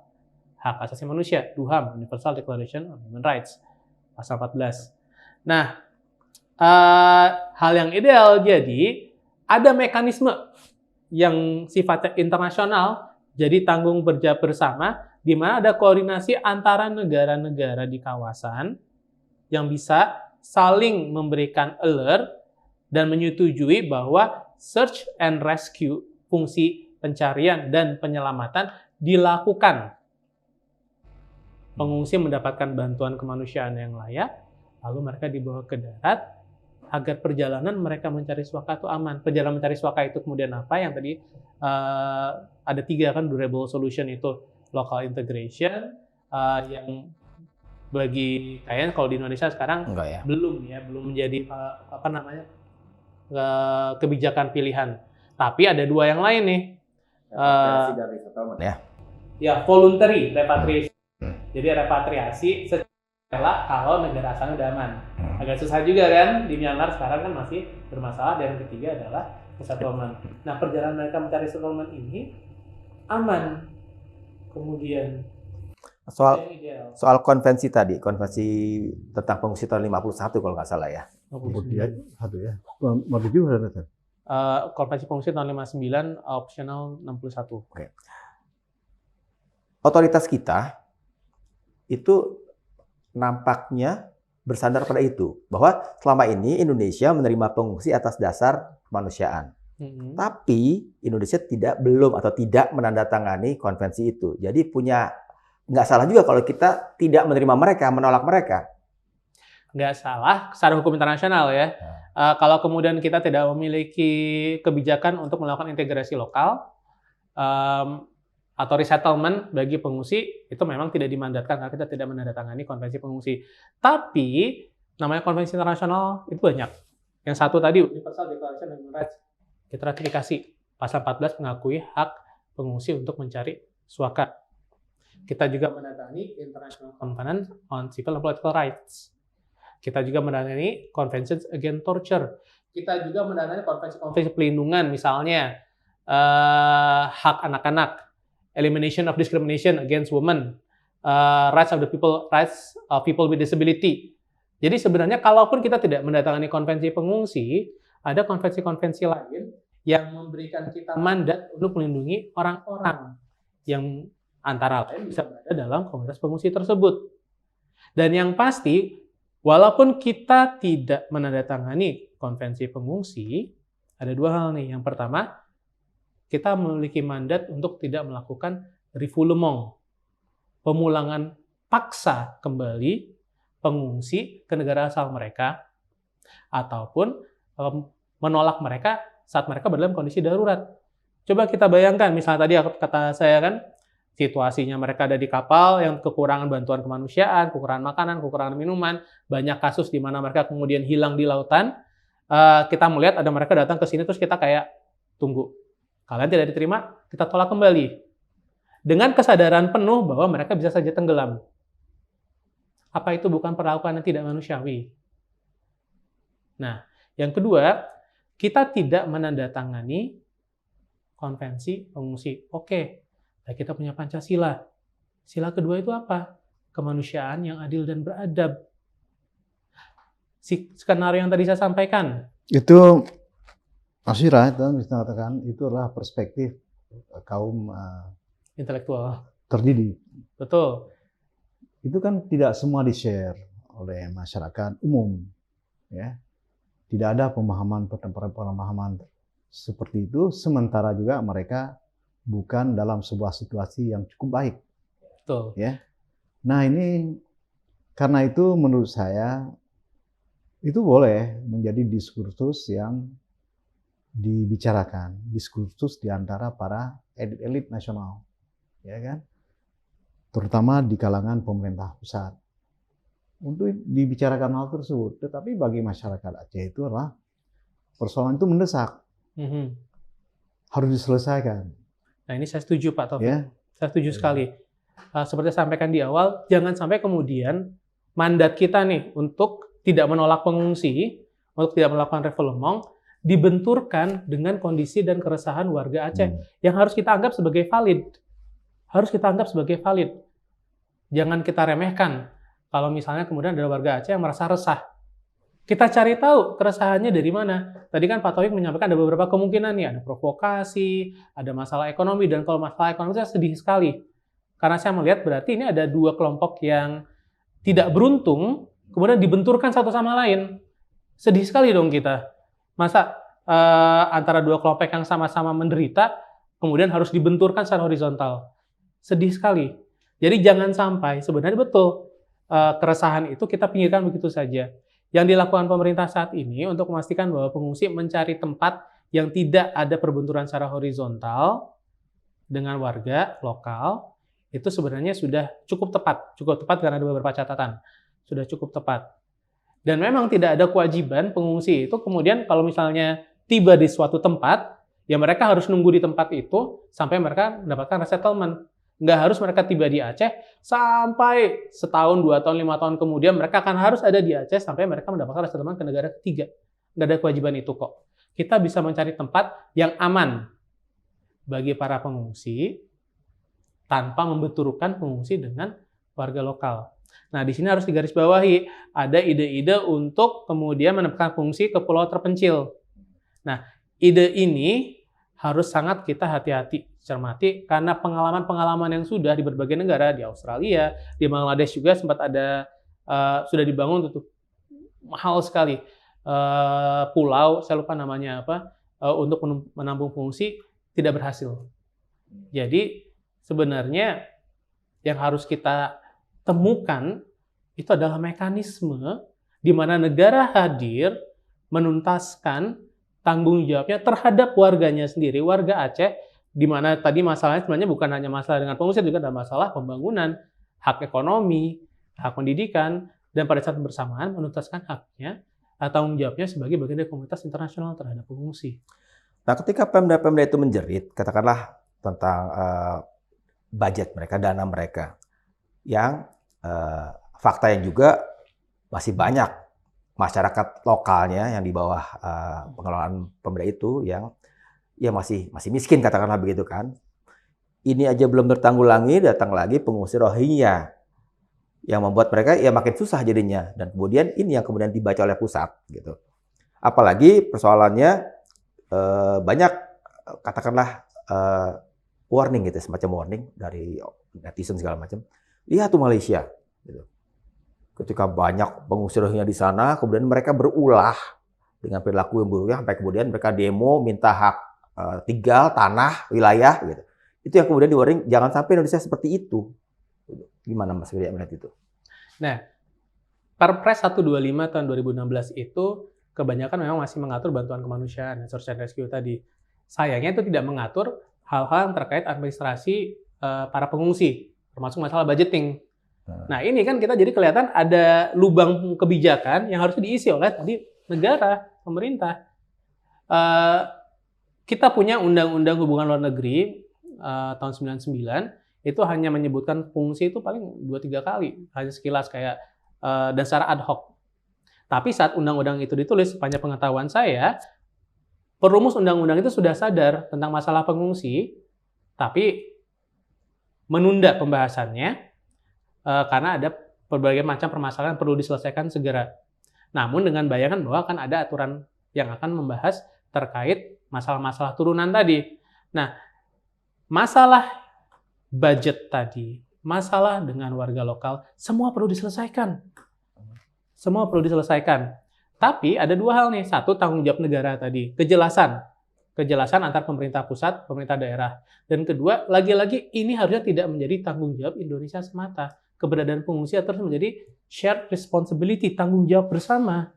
Hak Asasi Manusia, DUHAM, Universal Declaration on Human Rights, pasal 14. Nah, hal yang ideal jadi ada mekanisme yang sifatnya internasional, jadi tanggung jawab bersama, di mana ada koordinasi antara negara-negara di kawasan yang bisa saling memberikan alert dan menyetujui bahwa search and rescue, fungsi pencarian dan penyelamatan dilakukan. Pengungsi mendapatkan bantuan kemanusiaan yang layak, lalu mereka dibawa ke darat agar perjalanan mereka mencari suaka itu aman. Perjalanan mencari suaka itu kemudian apa? Yang tadi ada 3 kan, durable solution itu local integration, yang bagi kayaknya kalau di Indonesia sekarang belum menjadi kebijakan pilihan. Tapi ada 2 yang lain nih. Voluntary repatriation. Jadi repatriasi setelah kalau negara asalnya udah aman. Agak susah juga kan di Myanmar sekarang kan masih bermasalah. Dan yang ketiga adalah resettlement. Nah, perjalanan mereka mencari settlement ini aman. Kemudian soal konvensi tadi, konvensi tentang pengungsi tahun 51 kalau nggak salah ya. 51 ya. 57 ada. Konvensi pengungsi tahun 59, optional 61. Oke. Otoritas kita itu nampaknya bersandar pada itu, bahwa selama ini Indonesia menerima pengungsi atas dasar kemanusiaan. Tapi Indonesia belum atau tidak menandatangani konvensi itu. Jadi nggak salah juga kalau kita tidak menerima mereka, menolak mereka. Nggak salah secara hukum internasional ya. Kalau kemudian kita tidak memiliki kebijakan untuk melakukan integrasi lokal atau resettlement bagi pengungsi, itu memang tidak dimandatkan karena kita tidak menandatangani konvensi pengungsi. Tapi namanya konvensi internasional itu banyak. Yang satu tadi Universal Declaration of Human Rights, kita ratifikasi pasal 14 mengakui hak pengungsi untuk mencari suaka. Kita juga menandatangani International Covenant on Civil and Political Rights. Kita juga menandatangani Conventions Against Torture. Kita juga menandatangani konvensi-konvensi pelindungan, misalnya hak anak-anak, elimination of discrimination against women, rights of people with disability. Jadi sebenarnya kalaupun kita tidak menandatangani konvensi pengungsi, ada konvensi-konvensi lain yang memberikan kita mandat untuk melindungi orang-orang yang antara lain bisa berada dalam komunitas pengungsi tersebut. Dan yang pasti, walaupun kita tidak menandatangani konvensi pengungsi, ada dua hal nih. Yang pertama, kita memiliki mandat untuk tidak melakukan refoulement, pemulangan paksa kembali pengungsi ke negara asal mereka, ataupun menolak mereka saat mereka dalam kondisi darurat. Coba kita bayangkan, misalnya tadi kata saya kan, situasinya mereka ada di kapal yang kekurangan bantuan kemanusiaan, kekurangan makanan, kekurangan minuman, banyak kasus di mana mereka kemudian hilang di lautan. Kita melihat ada mereka datang ke sini terus kita kayak tunggu. Kalian tidak diterima, kita tolak kembali. Dengan kesadaran penuh bahwa mereka bisa saja tenggelam. Apa itu bukan perlakuan yang tidak manusiawi? Nah, yang kedua, kita tidak menandatangani konvensi pengungsi. Oke, nah kita punya Pancasila. Sila kedua itu apa? Kemanusiaan yang adil dan beradab. Skenario yang tadi saya sampaikan. Itu Mas Wira, itu bisa katakan itu adalah perspektif kaum intelektual terdidik. Betul. Itu kan tidak semua di-share oleh masyarakat umum, ya. Tidak ada pemahaman seperti itu, sementara juga mereka bukan dalam sebuah situasi yang cukup baik. Betul. Ya. Nah, ini karena itu menurut saya itu boleh menjadi diskursus yang dibicarakan, diskursus di antara para elit-elit nasional, ya kan? Terutama di kalangan pemerintah pusat. Untuk dibicarakan hal tersebut, tetapi bagi masyarakat Aceh itu adalah persoalan itu mendesak, harus diselesaikan. Nah ini saya setuju Pak Taufik, Ya? saya setuju sekali. Seperti saya sampaikan di awal, jangan sampai kemudian mandat kita nih untuk tidak menolak pengungsi, untuk tidak melakukan refoulement, dibenturkan dengan kondisi dan keresahan warga Aceh yang harus kita anggap sebagai valid. Harus kita anggap sebagai valid. Jangan kita remehkan. Kalau misalnya kemudian ada warga Aceh yang merasa resah. Kita cari tahu keresahannya dari mana. Tadi kan Pak Taufik menyampaikan ada beberapa kemungkinan nih. Ada provokasi, ada masalah ekonomi. Dan kalau masalah ekonomi saya sedih sekali. Karena saya melihat berarti ini ada dua kelompok yang tidak beruntung, kemudian dibenturkan satu sama lain. Sedih sekali dong kita. Masa antara dua kelompok yang sama-sama menderita, kemudian harus dibenturkan secara horizontal. Sedih sekali. Jadi jangan sampai, sebenarnya betul, keresahan itu kita pinggirkan begitu saja. Yang dilakukan pemerintah saat ini untuk memastikan bahwa pengungsi mencari tempat yang tidak ada perbenturan secara horizontal dengan warga lokal, itu sebenarnya sudah cukup tepat. Cukup tepat karena ada beberapa catatan. Sudah cukup tepat. Dan memang tidak ada kewajiban pengungsi itu kemudian kalau misalnya tiba di suatu tempat, ya mereka harus nunggu di tempat itu sampai mereka mendapatkan resettlement. Nggak harus mereka tiba di Aceh sampai setahun, 2 tahun, 5 tahun kemudian mereka akan harus ada di Aceh sampai mereka mendapatkan resettlement ke negara ketiga. Nggak ada kewajiban itu kok. Kita bisa mencari tempat yang aman bagi para pengungsi tanpa membenturkan pengungsi dengan warga lokal. Nah, di sini harus digarisbawahi, ada ide-ide untuk kemudian menempatkan fungsi ke pulau terpencil. Nah, ide ini harus sangat kita hati-hati, cermati, karena pengalaman-pengalaman yang sudah di berbagai negara, di Australia, di Bangladesh juga sempat ada, sudah dibangun mahal sekali. Pulau, saya lupa namanya apa, untuk menampung pengungsi tidak berhasil. Jadi sebenarnya yang harus kita temukan itu adalah mekanisme di mana negara hadir menuntaskan tanggung jawabnya terhadap warganya sendiri, warga Aceh, di mana tadi masalahnya sebenarnya bukan hanya masalah dengan pengungsi, juga ada masalah pembangunan, hak ekonomi, hak pendidikan, dan pada saat bersamaan menuntaskan haknya atau tanggung jawabnya sebagai bagian dari komunitas internasional terhadap pengungsi. Nah, ketika Pemda-Pemda itu menjerit, katakanlah tentang budget mereka, dana mereka, yang fakta yang juga masih banyak masyarakat lokalnya yang di bawah pengelolaan Pemda itu yang ya masih miskin, katakanlah begitu kan. Ini aja belum tertanggulangi, datang lagi pengungsi Rohingya yang membuat mereka ya makin susah jadinya, dan kemudian ini yang kemudian dibaca oleh pusat gitu. Apalagi persoalannya banyak katakanlah warning gitu, semacam warning dari netizen segala macam. Lihat tuh Malaysia gitu. Ketika banyak pengungsi Rohingya di sana, kemudian mereka berulah dengan perilaku yang buruknya sampai kemudian mereka demo minta hak tinggal, tanah, wilayah gitu. Itu yang kemudian di-warning, jangan sampai Indonesia seperti itu. Gimana Mas Widya melihat itu? Nah, Perpres 125 tahun 2016 itu kebanyakan memang masih mengatur bantuan kemanusiaan, search and rescue tadi. Sayangnya itu tidak mengatur hal-hal yang terkait administrasi para pengungsi, termasuk masalah budgeting. Nah, ini kan kita jadi kelihatan ada lubang kebijakan yang harus diisi oleh tadi negara, pemerintah. Kita punya Undang-Undang Hubungan Luar Negeri tahun 99, itu hanya menyebutkan fungsi itu paling 2-3 kali, hanya sekilas kayak dan secara ad hoc. Tapi saat undang-undang itu ditulis, sepanjang pengetahuan saya, perumus undang-undang itu sudah sadar tentang masalah pengungsi, tapi menunda pembahasannya karena ada berbagai macam permasalahan perlu diselesaikan segera. Namun dengan bayangan bahwa akan ada aturan yang akan membahas terkait masalah-masalah turunan tadi. Nah, masalah budget tadi, masalah dengan warga lokal, semua perlu diselesaikan. Semua perlu diselesaikan. Tapi ada dua hal nih. Satu, tanggung jawab negara tadi. Kejelasan. Kejelasan antar pemerintah pusat, pemerintah daerah. Dan kedua, lagi-lagi ini harusnya tidak menjadi tanggung jawab Indonesia semata. Keberadaan pengungsi harus menjadi shared responsibility, tanggung jawab bersama.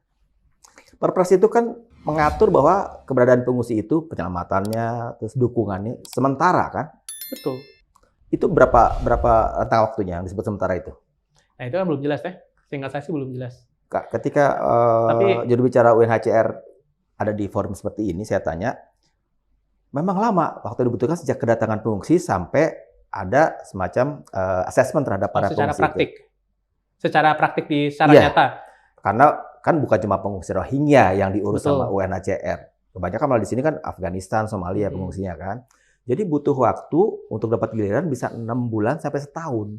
Perpres itu kan mengatur bahwa keberadaan pengungsi itu, penyelamatannya, terus dukungannya, sementara kan? Betul. Itu berapa rentang waktunya yang disebut sementara itu? Nah, itu kan belum jelas ya. Singkat saya sih belum jelas. Ketika juru bicara UNHCR ada di forum seperti ini, saya tanya, memang lama waktu dibutuhkan sejak kedatangan pengungsi sampai ada semacam assessment terhadap para secara pengungsi praktik. itu. Secara praktik secara Iya. nyata. Karena kan bukan cuma pengungsi Rohingya yang diurus Betul. sama UNHCR. Kebanyakan malah di sini kan Afghanistan, Somalia pengungsinya kan. Jadi butuh waktu untuk dapat giliran bisa 6 bulan sampai setahun.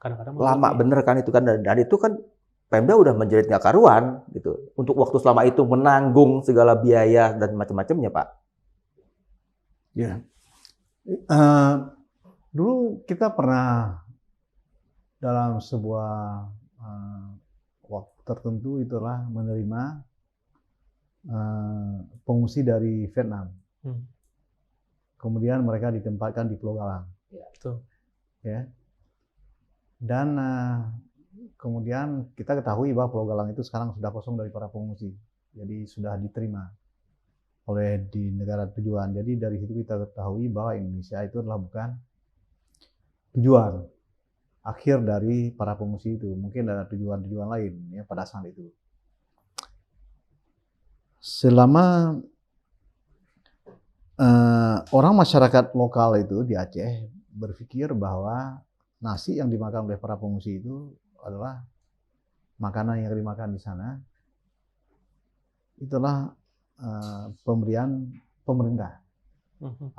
Kadang-kadang Lama lebih. bener kan itu kan, dan itu kan Pemda udah menjerit nggak karuan gitu. Untuk waktu selama itu menanggung segala biaya dan macam-macamnya, Pak. Ya. Dulu kita pernah dalam sebuah waktu tertentu itulah menerima pengungsi dari Vietnam. Kemudian mereka ditempatkan di Pulau Galang. Betul. Ya. Dan kemudian kita ketahui bahwa Pulau Galang itu sekarang sudah kosong dari para pengungsi. Jadi sudah diterima oleh di negara tujuan. Jadi dari situ kita ketahui bahwa Indonesia itu adalah bukan tujuan akhir dari para pengungsi itu. Mungkin ada tujuan-tujuan lain ya pada saat itu. Selama orang masyarakat lokal itu di Aceh berpikir bahwa nasi yang dimakan oleh para pengungsi itu adalah makanan yang dimakan di sana. Itulah pemberian pemerintah.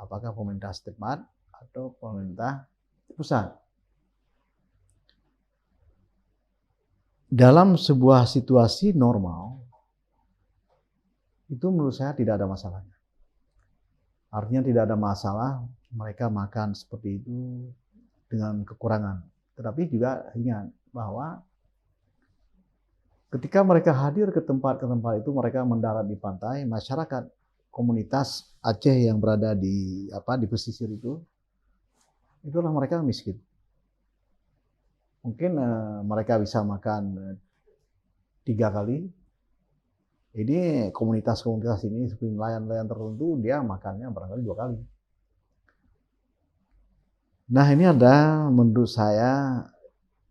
Apakah pemerintah setempat atau pemerintah pusat. Dalam sebuah situasi normal, itu menurut saya tidak ada masalahnya. Artinya tidak ada masalah mereka makan seperti itu dengan kekurangan. Tetapi juga ingat bahwa ketika mereka hadir ke tempat itu, mereka mendarat di pantai, masyarakat komunitas Aceh yang berada di pesisir itu, itulah mereka miskin. Mungkin mereka bisa makan 3 kali. Ini komunitas-komunitas ini seperti nelayan-nelayan tertentu, dia makannya barangkali 2 kali. Nah, ini menurut saya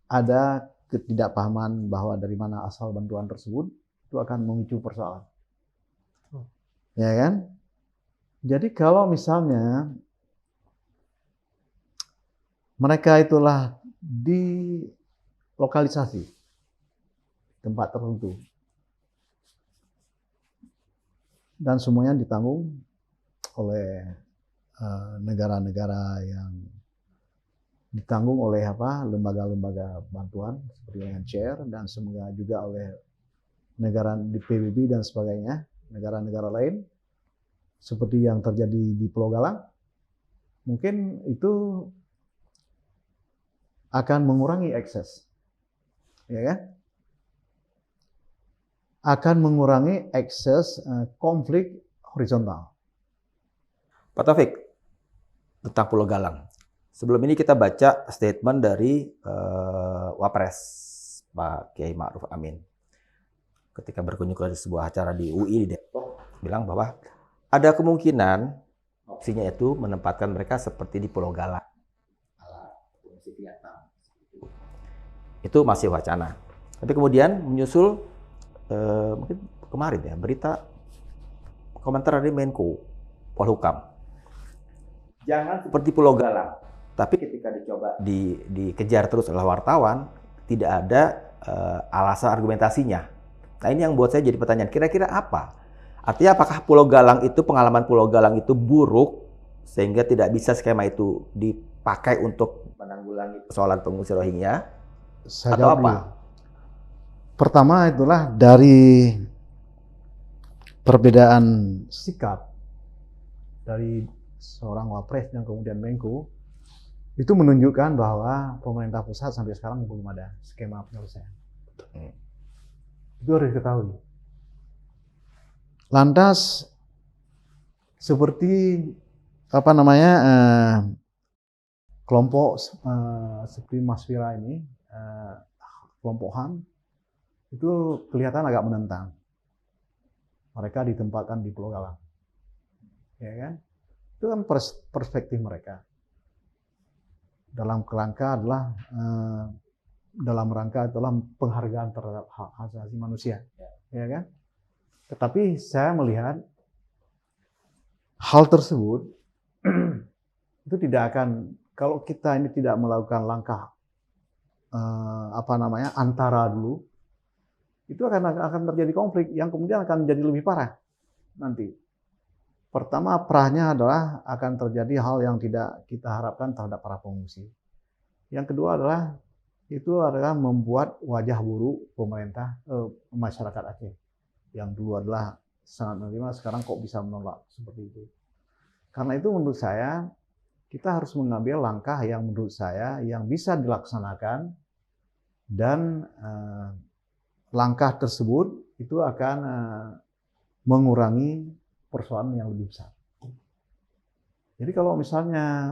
ada ketidakpahaman bahwa dari mana asal bantuan tersebut, itu akan memicu persoalan. Ya kan? Jadi kalau misalnya mereka itulah di lokalisasi tempat tertentu dan semuanya ditanggung oleh negara-negara yang ditanggung oleh lembaga-lembaga bantuan seperti dengan CARE, dan semoga juga oleh negara di PBB dan sebagainya, negara-negara lain seperti yang terjadi di Pulau Galang, mungkin itu akan mengurangi akses, ya kan? Akan mengurangi akses konflik horizontal. Pak Taufik, tentang Pulau Galang. Sebelum ini kita baca statement dari Wapres Pak Kiai Ma'ruf Amin. Ketika berkunjung ke sebuah acara di UI di Depok, bilang bahwa ada kemungkinan opsinya itu menempatkan mereka seperti di Pulau Galang. Itu masih wacana. Tapi kemudian menyusul mungkin kemarin ya berita komentar dari Menko Polhukam. Jangan seperti Pulau Galang. Tapi ketika dicoba dikejar terus oleh wartawan, tidak ada alasan argumentasinya. Nah, ini yang buat saya jadi pertanyaan, kira-kira apa? Artinya apakah pengalaman Pulau Galang itu buruk sehingga tidak bisa skema itu dipakai untuk menanggulangi persoalan pengungsi Rohingya? Atau apa? Pertama itulah dari perbedaan sikap dari seorang Wapres dan kemudian Menko, itu menunjukkan bahwa pemerintah pusat sampai sekarang belum ada skema penyelesaian. Itu harus diketahui. Lantas seperti kelompok seperti Mas Fira ini, kelompok HAM, itu kelihatan agak menentang. Mereka ditempatkan di Pulau Galang, ya kan? Itu kan perspektif mereka. Dalam rangka adalah penghargaan terhadap hak asasi manusia, ya kan? Tetapi saya melihat hal tersebut itu tidak akan, kalau kita ini tidak melakukan langkah antara dulu, itu akan terjadi konflik yang kemudian akan menjadi lebih parah nanti. Pertama, perahnya adalah akan terjadi hal yang tidak kita harapkan terhadap para pengungsi. Yang kedua adalah membuat wajah buruk pemerintah, masyarakat Aceh. Yang dulu adalah sangat menerima, sekarang kok bisa menolak seperti itu. Karena itu menurut saya, kita harus mengambil langkah yang menurut saya yang bisa dilaksanakan, dan langkah tersebut itu akan mengurangi persoalan yang lebih besar. Jadi kalau misalnya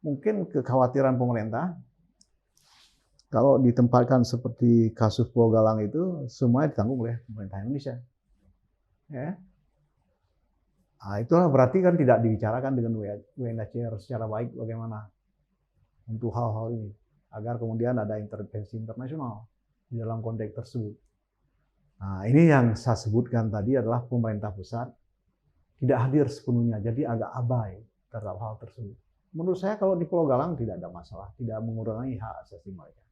mungkin kekhawatiran pemerintah, kalau ditempatkan seperti kasus Pulau Galang itu, semuanya ditanggung oleh pemerintah Indonesia. Ya. Nah, itulah berarti kan tidak dibicarakan dengan UNHCR secara baik bagaimana untuk hal-hal ini, agar kemudian ada intervensi internasional di dalam konteks tersebut. Nah, ini yang saya sebutkan tadi adalah pemerintah pusat tidak hadir sepenuhnya, jadi agak abai terhadap hal tersebut. Menurut saya kalau di Pulau Galang tidak ada masalah, tidak mengurangi hak asasi mereka.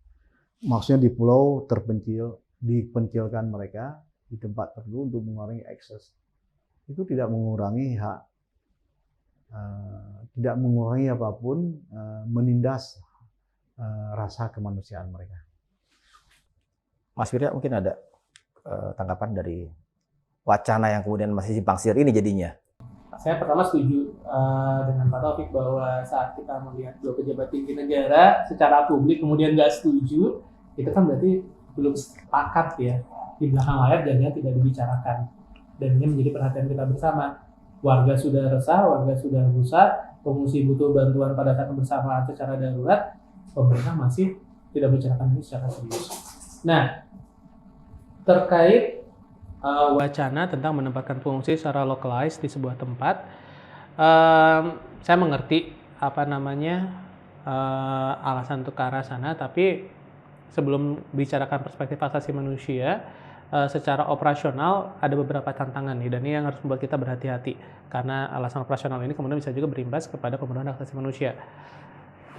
Maksudnya di pulau terpencil, dipencilkan mereka di tempat tertentu untuk mengurangi akses. Itu tidak mengurangi hak, tidak mengurangi apapun, menindas rasa kemanusiaan mereka. Mas Wirya mungkin ada tanggapan dari wacana yang kemudian masih simpang siur ini jadinya? Saya pertama setuju dengan Pak Taufik bahwa saat kita melihat dua pejabat tinggi negara secara publik kemudian nggak setuju, itu kan berarti belum sepakat ya di belakang layar jangan tidak dibicarakan, dan ini menjadi perhatian kita bersama. Warga sudah resah, warga sudah gusar, pengungsi butuh bantuan pada saat bersamaan secara darurat, pemerintah masih tidak bicarakan ini secara serius. Nah, terkait wacana tentang menempatkan pengungsi secara localized di sebuah tempat, saya mengerti alasan untuk ke arah sana, tapi sebelum bicarakan perspektif asasi manusia, secara operasional ada beberapa tantangan nih, dan ini yang harus membuat kita berhati-hati karena alasan operasional ini kemudian bisa juga berimbas kepada pemenuhan hak asasi manusia.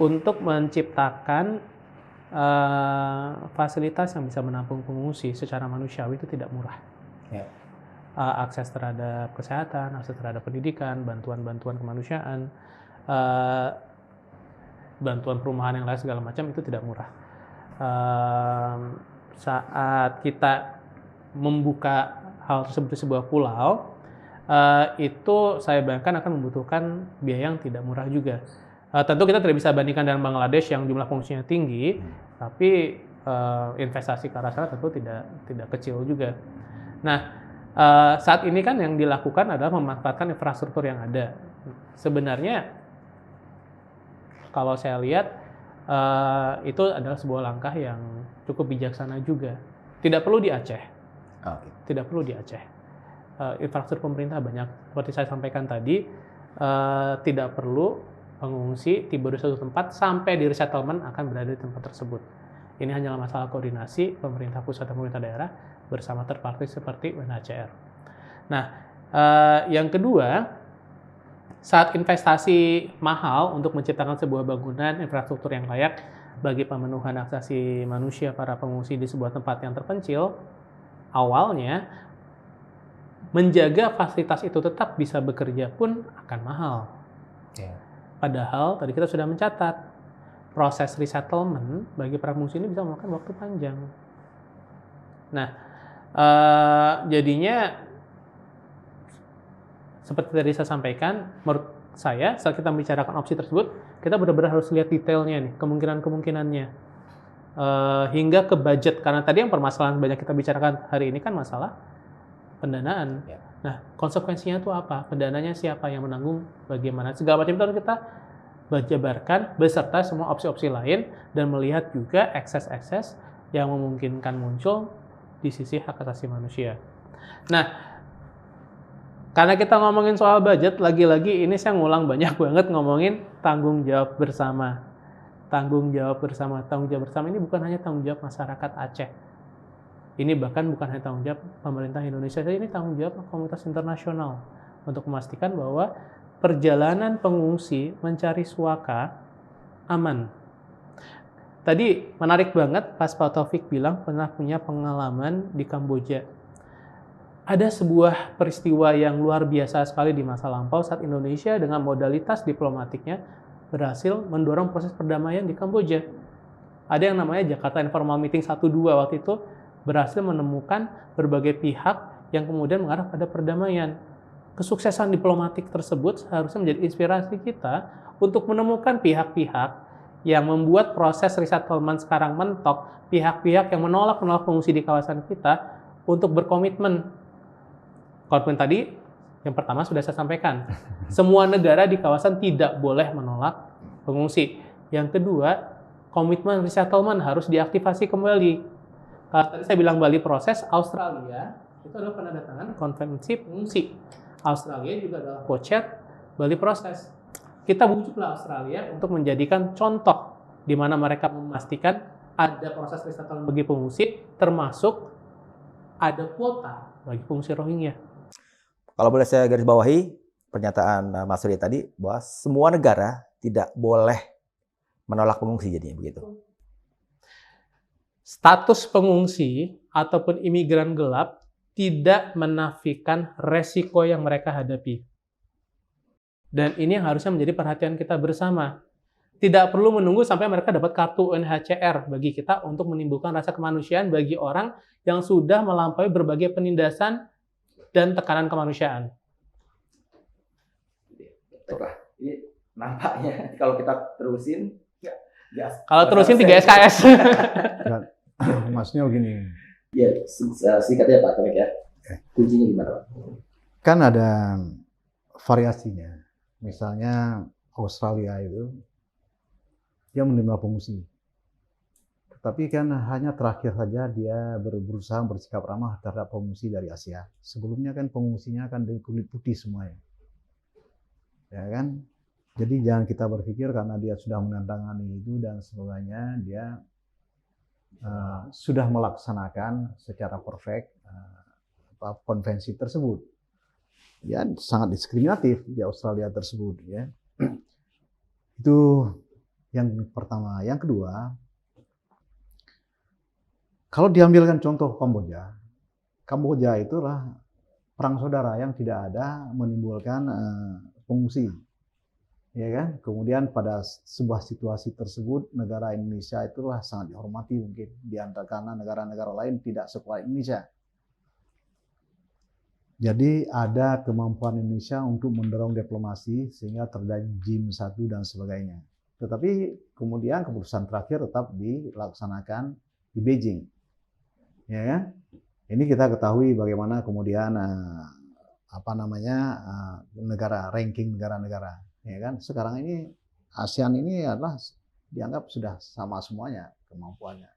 Untuk menciptakan fasilitas yang bisa menampung pengungsi secara manusiawi itu tidak murah. Ya. Akses terhadap kesehatan, akses terhadap pendidikan, bantuan-bantuan kemanusiaan, bantuan perumahan yang lain segala macam itu tidak murah. Saat kita membuka hal tersebut di sebuah pulau, itu saya bayangkan akan membutuhkan biaya yang tidak murah juga. Tentu kita tidak bisa bandingkan dengan Bangladesh yang jumlah pengungsinya tinggi, tapi investasi ke arah sana tentu tidak kecil juga. Nah, saat ini kan yang dilakukan adalah memanfaatkan infrastruktur yang ada. Sebenarnya kalau saya lihat itu adalah sebuah langkah yang cukup bijaksana juga. Tidak perlu di Aceh. Tidak perlu di Aceh. Infrastruktur pemerintah banyak. Seperti saya sampaikan tadi, tidak perlu pengungsi tiba di suatu tempat sampai di resettlement akan berada di tempat tersebut. Ini hanyalah masalah koordinasi pemerintah pusat dan pemerintah daerah bersama third party seperti UNHCR. Nah, yang kedua, saat investasi mahal untuk menciptakan sebuah bangunan infrastruktur yang layak bagi pemenuhan hak asasi manusia para pengungsi di sebuah tempat yang terpencil, awalnya menjaga fasilitas itu tetap bisa bekerja pun akan mahal. Padahal tadi kita sudah mencatat proses resettlement bagi para pengungsi ini bisa memakan waktu panjang. Nah, jadinya seperti tadi saya sampaikan, menurut saya saat kita membicarakan opsi tersebut, kita benar-benar harus lihat detailnya nih, kemungkinan-kemungkinannya. Hingga ke budget, karena tadi yang permasalahan banyak kita bicarakan hari ini kan masalah pendanaan. Ya. Nah, konsekuensinya itu apa? Pendananya siapa yang menanggung, bagaimana? Segala macam itu harus kita jabarkan beserta semua opsi-opsi lain dan melihat juga ekses-ekses yang memungkinkan muncul di sisi hak asasi manusia. Nah, karena kita ngomongin soal budget, lagi-lagi ini saya ngulang banyak banget ngomongin tanggung jawab bersama. Tanggung jawab bersama ini bukan hanya tanggung jawab masyarakat Aceh. Ini bahkan bukan hanya tanggung jawab pemerintah Indonesia, ini tanggung jawab komunitas internasional untuk memastikan bahwa perjalanan pengungsi mencari suaka aman. Tadi menarik banget pas Pak Taufik bilang pernah punya pengalaman di Kamboja. Ada sebuah peristiwa yang luar biasa sekali di masa lampau saat Indonesia dengan modalitas diplomatiknya berhasil mendorong proses perdamaian di Kamboja. Ada yang namanya Jakarta Informal Meeting 1-2 waktu itu berhasil menemukan berbagai pihak yang kemudian mengarah pada perdamaian. Kesuksesan diplomatik tersebut seharusnya menjadi inspirasi kita untuk menemukan pihak-pihak yang membuat proses resettlement sekarang mentok, pihak-pihak yang menolak pengungsi di kawasan kita untuk berkomitmen. Komitmen tadi yang pertama sudah saya sampaikan, semua negara di kawasan tidak boleh menolak pengungsi. Yang kedua, komitmen resettlement harus diaktifasi kembali. Kalau tadi saya bilang Bali proses, Australia itu adalah penandatangan konvensi pengungsi. Australia juga adalah co-chair Bali proses. Kita wujudlah Australia untuk menjadikan contoh di mana mereka memastikan ada proses resettlement bagi pengungsi, termasuk ada kuota bagi pengungsi Rohingya. Kalau boleh saya garis bawahi pernyataan Mas Surya tadi bahwa semua negara tidak boleh menolak pengungsi jadinya begitu. Status pengungsi ataupun imigran gelap tidak menafikan resiko yang mereka hadapi. Dan ini yang harusnya menjadi perhatian kita bersama. Tidak perlu menunggu sampai mereka dapat kartu UNHCR bagi kita untuk menimbulkan rasa kemanusiaan bagi orang yang sudah melampaui berbagai penindasan dan tekanan kemanusiaan. Baiklah, ini nampaknya kalau kita terusin, kalau terusin 3 SKS. Maksudnya begini, Ya, singkat ya Pak Taufik ya. Kuncinya gimana Pak? kan ada variasinya. Misalnya Australia itu dia menerima pengungsi. Tapi kan hanya terakhir saja dia berusaha bersikap ramah terhadap pengungsi dari Asia. Sebelumnya kan pengungsinya kan dari kulit putih semuanya. Ya kan? Jadi jangan kita berpikir karena dia sudah menandatangani itu dan sebagainya, dia sudah melaksanakan secara perfect konvensi tersebut. Ya, sangat diskriminatif di Australia tersebut. Ya. Itu yang pertama. Yang kedua, kalau diambilkan contoh Kamboja itulah perang saudara yang tidak ada menimbulkan pengungsi, ya kan? Kemudian pada sebuah situasi tersebut negara Indonesia itulah sangat dihormati mungkin di antara karena negara-negara lain tidak sekuat Indonesia. Jadi ada kemampuan Indonesia untuk mendorong diplomasi sehingga terjadi JIM 1 dan sebagainya. Tetapi kemudian keputusan terakhir tetap dilaksanakan di Beijing. Ya kan? Ini kita ketahui bagaimana kemudian negara ranking negara-negara, ya kan? Sekarang ini ASEAN ini adalah dianggap sudah sama semuanya kemampuannya.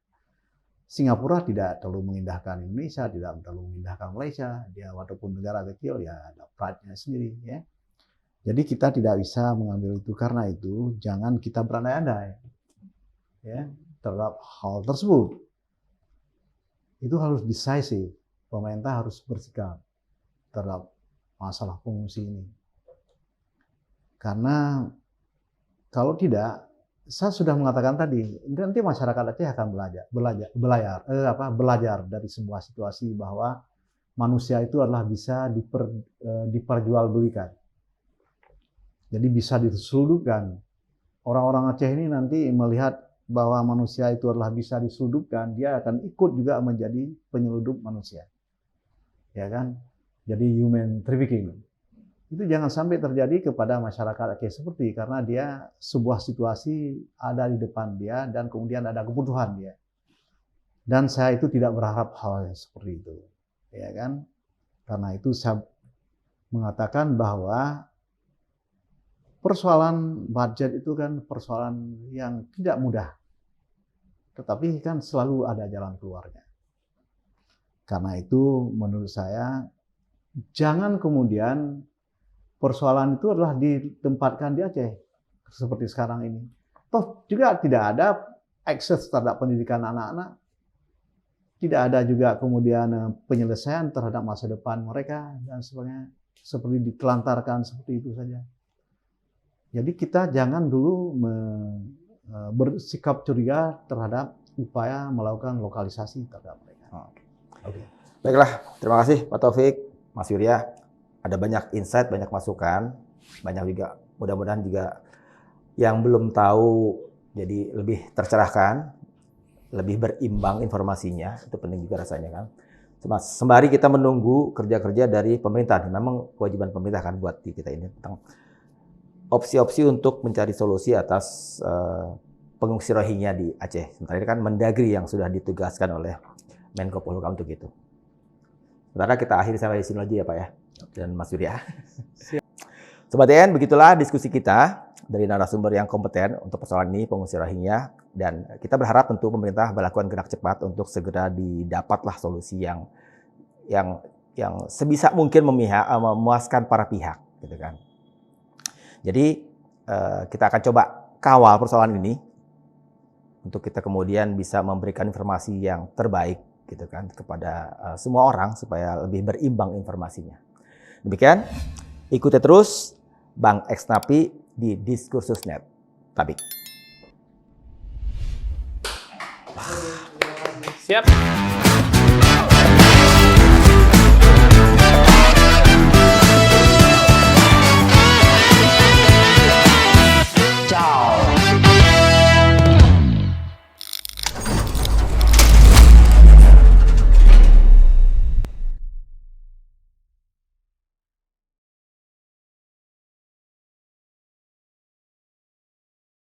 Singapura tidak terlalu mengindahkan Indonesia, tidak terlalu mengindahkan Malaysia. Dia walaupun negara kecil ya ada pride-nya sendiri, ya. Jadi kita tidak bisa mengambil itu, karena itu jangan kita berandai-andai ya terhadap hal tersebut. Itu harus decisive. Pemerintah harus bersikap terhadap masalah pengungsi ini. Karena kalau tidak, saya sudah mengatakan tadi, nanti masyarakat Aceh akan belajar dari sebuah situasi bahwa manusia itu adalah bisa diperjualbelikan. Jadi bisa diseludupkan. Orang-orang Aceh ini nanti melihat bahwa manusia itu adalah bisa diseludupkan, dia akan ikut juga menjadi penyeludup manusia. Ya kan? Jadi human trafficking. Itu jangan sampai terjadi kepada masyarakat Aceh seperti, karena dia sebuah situasi ada di depan dia dan kemudian ada kebutuhan dia. Dan saya itu tidak berharap hal yang seperti itu. Ya kan? Karena itu saya mengatakan bahwa persoalan budget itu kan persoalan yang tidak mudah. Tetapi kan selalu ada jalan keluarnya. Karena itu menurut saya jangan kemudian persoalan itu adalah ditempatkan di Aceh seperti sekarang ini. Toh juga tidak ada akses terhadap pendidikan anak-anak. Tidak ada juga kemudian penyelesaian terhadap masa depan mereka dan sebagainya. Seperti ditelantarkan seperti itu saja. Jadi kita jangan dulu bersikap curiga terhadap upaya melakukan lokalisasi terhadap mereka. Oke. Baiklah, terima kasih Pak Taufik, Mas Wirya. Ada banyak insight, banyak masukan, banyak juga mudah-mudahan juga yang belum tahu jadi lebih tercerahkan, lebih berimbang informasinya, itu penting juga rasanya kan. Sembari kita menunggu kerja-kerja dari pemerintah, memang kewajiban pemerintah kan buat di kita ini tentang opsi-opsi untuk mencari solusi atas pengungsi Rohingya di Aceh. Sementara ini kan Mendagri yang sudah ditugaskan oleh Menko Polhukam untuk itu. Sementara kita akhiri sampai di sini aja ya Pak ya, dan Mas Wirya. Sobat TN, begitulah diskusi kita dari narasumber yang kompeten untuk persoalan ini, pengungsi Rohingya. Dan kita berharap tentu pemerintah melakukan gerak cepat untuk segera didapatlah solusi yang sebisa mungkin memuaskan para pihak, gitu kan. Jadi kita akan coba kawal persoalan ini untuk kita kemudian bisa memberikan informasi yang terbaik, gitu kan, kepada semua orang supaya lebih berimbang informasinya. Demikian, ikuti terus Bang Eksnapi di Diskursus.net. Tabik. Siap.